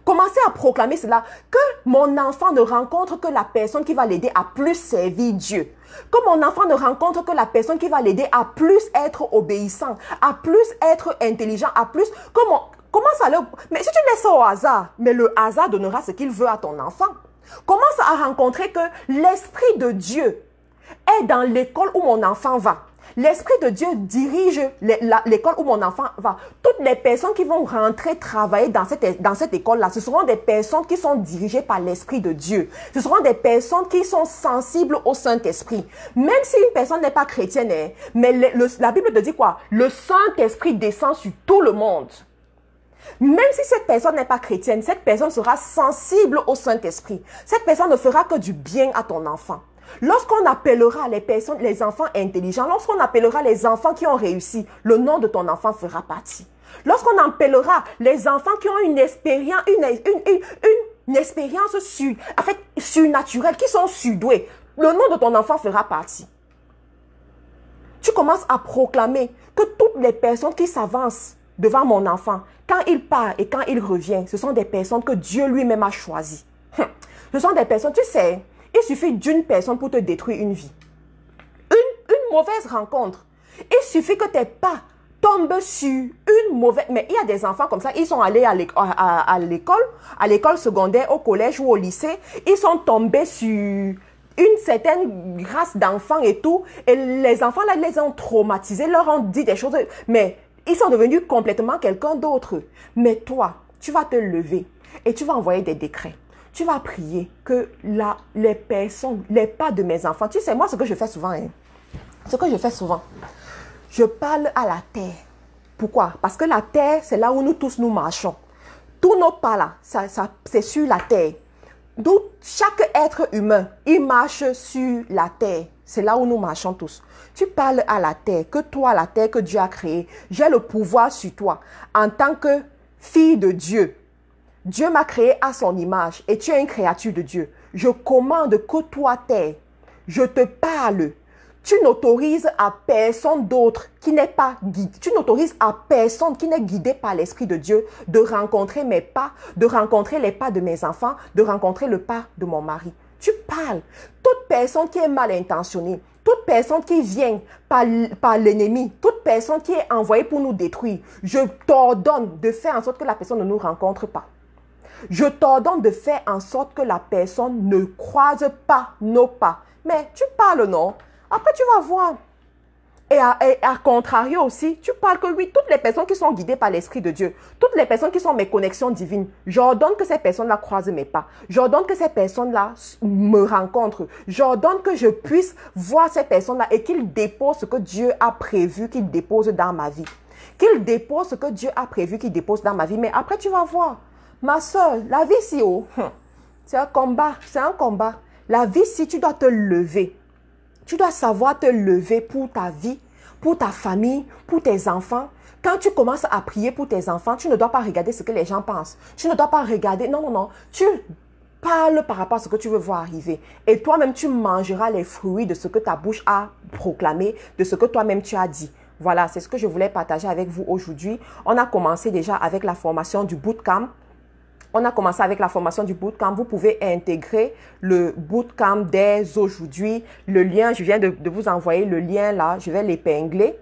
Commencez à proclamer cela, que mon enfant ne rencontre que la personne qui va l'aider à plus servir Dieu. Que mon enfant ne rencontre que la personne qui va l'aider à plus être obéissant, à plus être intelligent, à plus... Commence à le... Mais si tu laisses ça au hasard, mais le hasard donnera ce qu'il veut à ton enfant. Commence à rencontrer que l'Esprit de Dieu est dans l'école où mon enfant va. L'Esprit de Dieu dirige l'école où mon enfant va. Toutes les personnes qui vont rentrer travailler dans cette école-là, ce seront des personnes qui sont dirigées par l'Esprit de Dieu. Ce seront des personnes qui sont sensibles au Saint-Esprit. Même si une personne n'est pas chrétienne, mais la Bible te dit quoi? Le Saint-Esprit descend sur tout le monde. Même si cette personne n'est pas chrétienne, cette personne sera sensible au Saint-Esprit. Cette personne ne fera que du bien à ton enfant. Lorsqu'on appellera les enfants intelligents, lorsqu'on appellera les enfants qui ont réussi, le nom de ton enfant fera partie. Lorsqu'on appellera les enfants qui ont une expérience, une expérience surnaturelle, qui sont surdoués, le nom de ton enfant fera partie. Tu commences à proclamer que toutes les personnes qui s'avancent devant mon enfant, quand il part et quand il revient, ce sont des personnes que Dieu lui-même a choisies. Ce sont des personnes, tu sais, il suffit d'une personne pour te détruire une vie. Une mauvaise rencontre. Il suffit que tes pas tombent sur une mauvaise... Mais il y a des enfants comme ça, ils sont allés à l'école secondaire, au collège ou au lycée. Ils sont tombés sur une certaine race d'enfants et tout. Et les enfants là, les ont traumatisés, leur ont dit des choses. Mais ils sont devenus complètement quelqu'un d'autre. Mais toi, tu vas te lever et tu vas envoyer des décrets. Tu vas prier que les personnes, les pas de mes enfants... Tu sais, moi, ce que je fais souvent, ce que je fais souvent, je parle à la terre. Pourquoi? Parce que la terre, c'est là où nous tous nous marchons. Tous nos pas là, c'est sur la terre. Donc, chaque être humain, il marche sur la terre. C'est là où nous marchons tous. Tu parles à la terre, que toi, la terre que Dieu a créée, j'ai le pouvoir sur toi. En tant que fille de Dieu, Dieu m'a créé à son image et tu es une créature de Dieu. Je commande que toi, terre, je te parle. Tu n'autorises à personne d'autre qui n'est pas guidé. Tu n'autorises à personne qui n'est guidé par l'Esprit de Dieu de rencontrer mes pas, de rencontrer les pas de mes enfants, de rencontrer le pas de mon mari. Tu parles. Toute personne qui est mal intentionnée, toute personne qui vient par l'ennemi, toute personne qui est envoyée pour nous détruire, je t'ordonne de faire en sorte que la personne ne nous rencontre pas. Je t'ordonne de faire en sorte que la personne ne croise pas nos pas. Mais tu parles, non? Après, tu vas voir. Et à contrario aussi, tu parles que oui, toutes les personnes qui sont guidées par l'Esprit de Dieu, toutes les personnes qui sont mes connexions divines, j'ordonne que ces personnes-là croisent mes pas. J'ordonne que ces personnes-là me rencontrent. J'ordonne que je puisse voir ces personnes-là et qu'ils déposent ce que Dieu a prévu qu'ils déposent dans ma vie. Qu'ils déposent ce que Dieu a prévu qu'ils déposent dans ma vie. Mais après, tu vas voir. Ma soeur, la vie ici, c'est un combat. C'est un combat. La vie ici, tu dois te lever. Tu dois savoir te lever pour ta vie, pour ta famille, pour tes enfants. Quand tu commences à prier pour tes enfants, tu ne dois pas regarder ce que les gens pensent. Tu ne dois pas regarder... Non, non, non. Tu parles par rapport à ce que tu veux voir arriver. Et toi-même, tu mangeras les fruits de ce que ta bouche a proclamé, de ce que toi-même tu as dit. Voilà, c'est ce que je voulais partager avec vous aujourd'hui. On a commencé déjà avec la formation du bootcamp. On a commencé avec la formation du bootcamp. Vous pouvez intégrer le bootcamp dès aujourd'hui. Le lien, je viens de vous envoyer le lien là. Je vais l'épingler.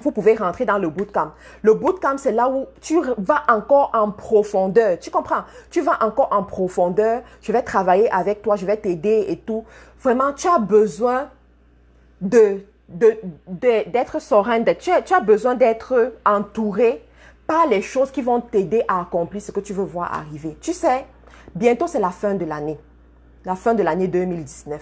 Vous pouvez rentrer dans le bootcamp. Le bootcamp, c'est là où tu vas encore en profondeur. Tu comprends? Tu vas encore en profondeur. Je vais travailler avec toi. Je vais t'aider et tout. Vraiment, tu as besoin d'être sereine. Tu as besoin d'être entouré par les choses qui vont t'aider à accomplir ce que tu veux voir arriver. Tu sais, bientôt c'est la fin de l'année. La fin de l'année 2019.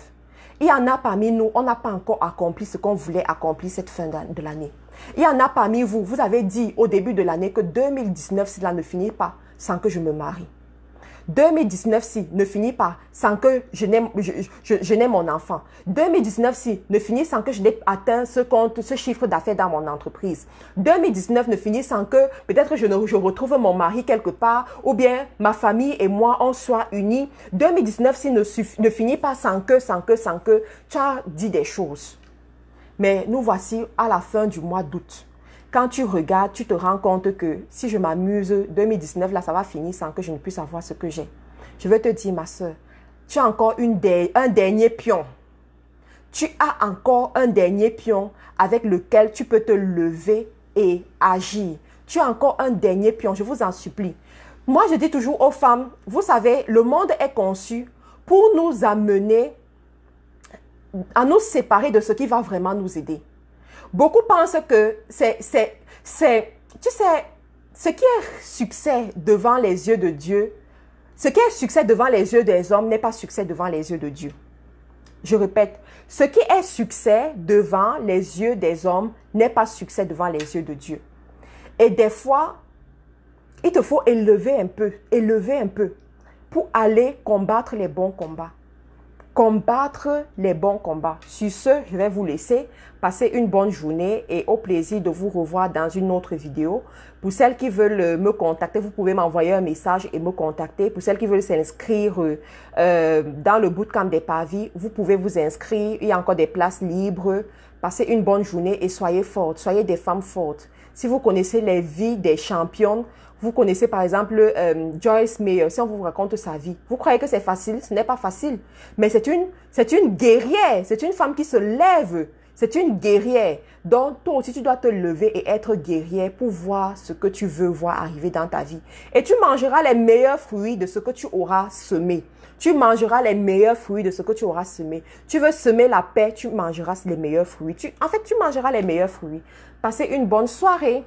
Il y en a parmi nous, on n'a pas encore accompli ce qu'on voulait accomplir cette fin de l'année. Il y en a parmi vous, vous avez dit au début de l'année que 2019, cela ne finit pas sans que je me marie. 2019, si, ne finit pas sans que je n'ai mon enfant. 2019, si, ne finit sans que je n'ai atteint ce chiffre d'affaires dans mon entreprise. 2019 ne finit sans que peut-être je retrouve mon mari quelque part ou bien ma famille et moi, on soit unis. 2019, si, ne finit pas sans que tu as dit des choses. Mais nous voici à la fin du mois d'août. Quand tu regardes, tu te rends compte que si je m'amuse, 2019, là, ça va finir sans que je ne puisse avoir ce que j'ai. Je veux te dire, ma soeur, tu as encore un dernier pion. Tu as encore un dernier pion avec lequel tu peux te lever et agir. Tu as encore un dernier pion, je vous en supplie. Moi, je dis toujours aux femmes, vous savez, le monde est conçu pour nous amener à nous séparer de ce qui va vraiment nous aider. Beaucoup pensent que tu sais, ce qui est succès devant les yeux de Dieu, ce qui est succès devant les yeux des hommes n'est pas succès devant les yeux de Dieu. Je répète, ce qui est succès devant les yeux des hommes n'est pas succès devant les yeux de Dieu. Et des fois, il te faut élever un peu pour aller combattre les bons combats. Combattre les bons combats. Sur ce, je vais vous laisser. Passer une bonne journée et au plaisir de vous revoir dans une autre vidéo. Pour celles qui veulent me contacter, vous pouvez m'envoyer un message et me contacter. Pour celles qui veulent s'inscrire dans le bootcamp des Parvis, vous pouvez vous inscrire. Il y a encore des places libres. Passez une bonne journée et soyez fortes. Soyez des femmes fortes. Si vous connaissez les vies des championnes, Vous connaissez par exemple Joyce Meyer, si on vous raconte sa vie. Vous croyez que c'est facile? Ce n'est pas facile. Mais c'est une guerrière. C'est une femme qui se lève. C'est une guerrière. Donc, toi aussi, tu dois te lever et être guerrière pour voir ce que tu veux voir arriver dans ta vie. Et tu mangeras les meilleurs fruits de ce que tu auras semé. Tu mangeras les meilleurs fruits de ce que tu auras semé. Tu veux semer la paix, tu mangeras les meilleurs fruits. En fait, tu mangeras les meilleurs fruits. Passez une bonne soirée.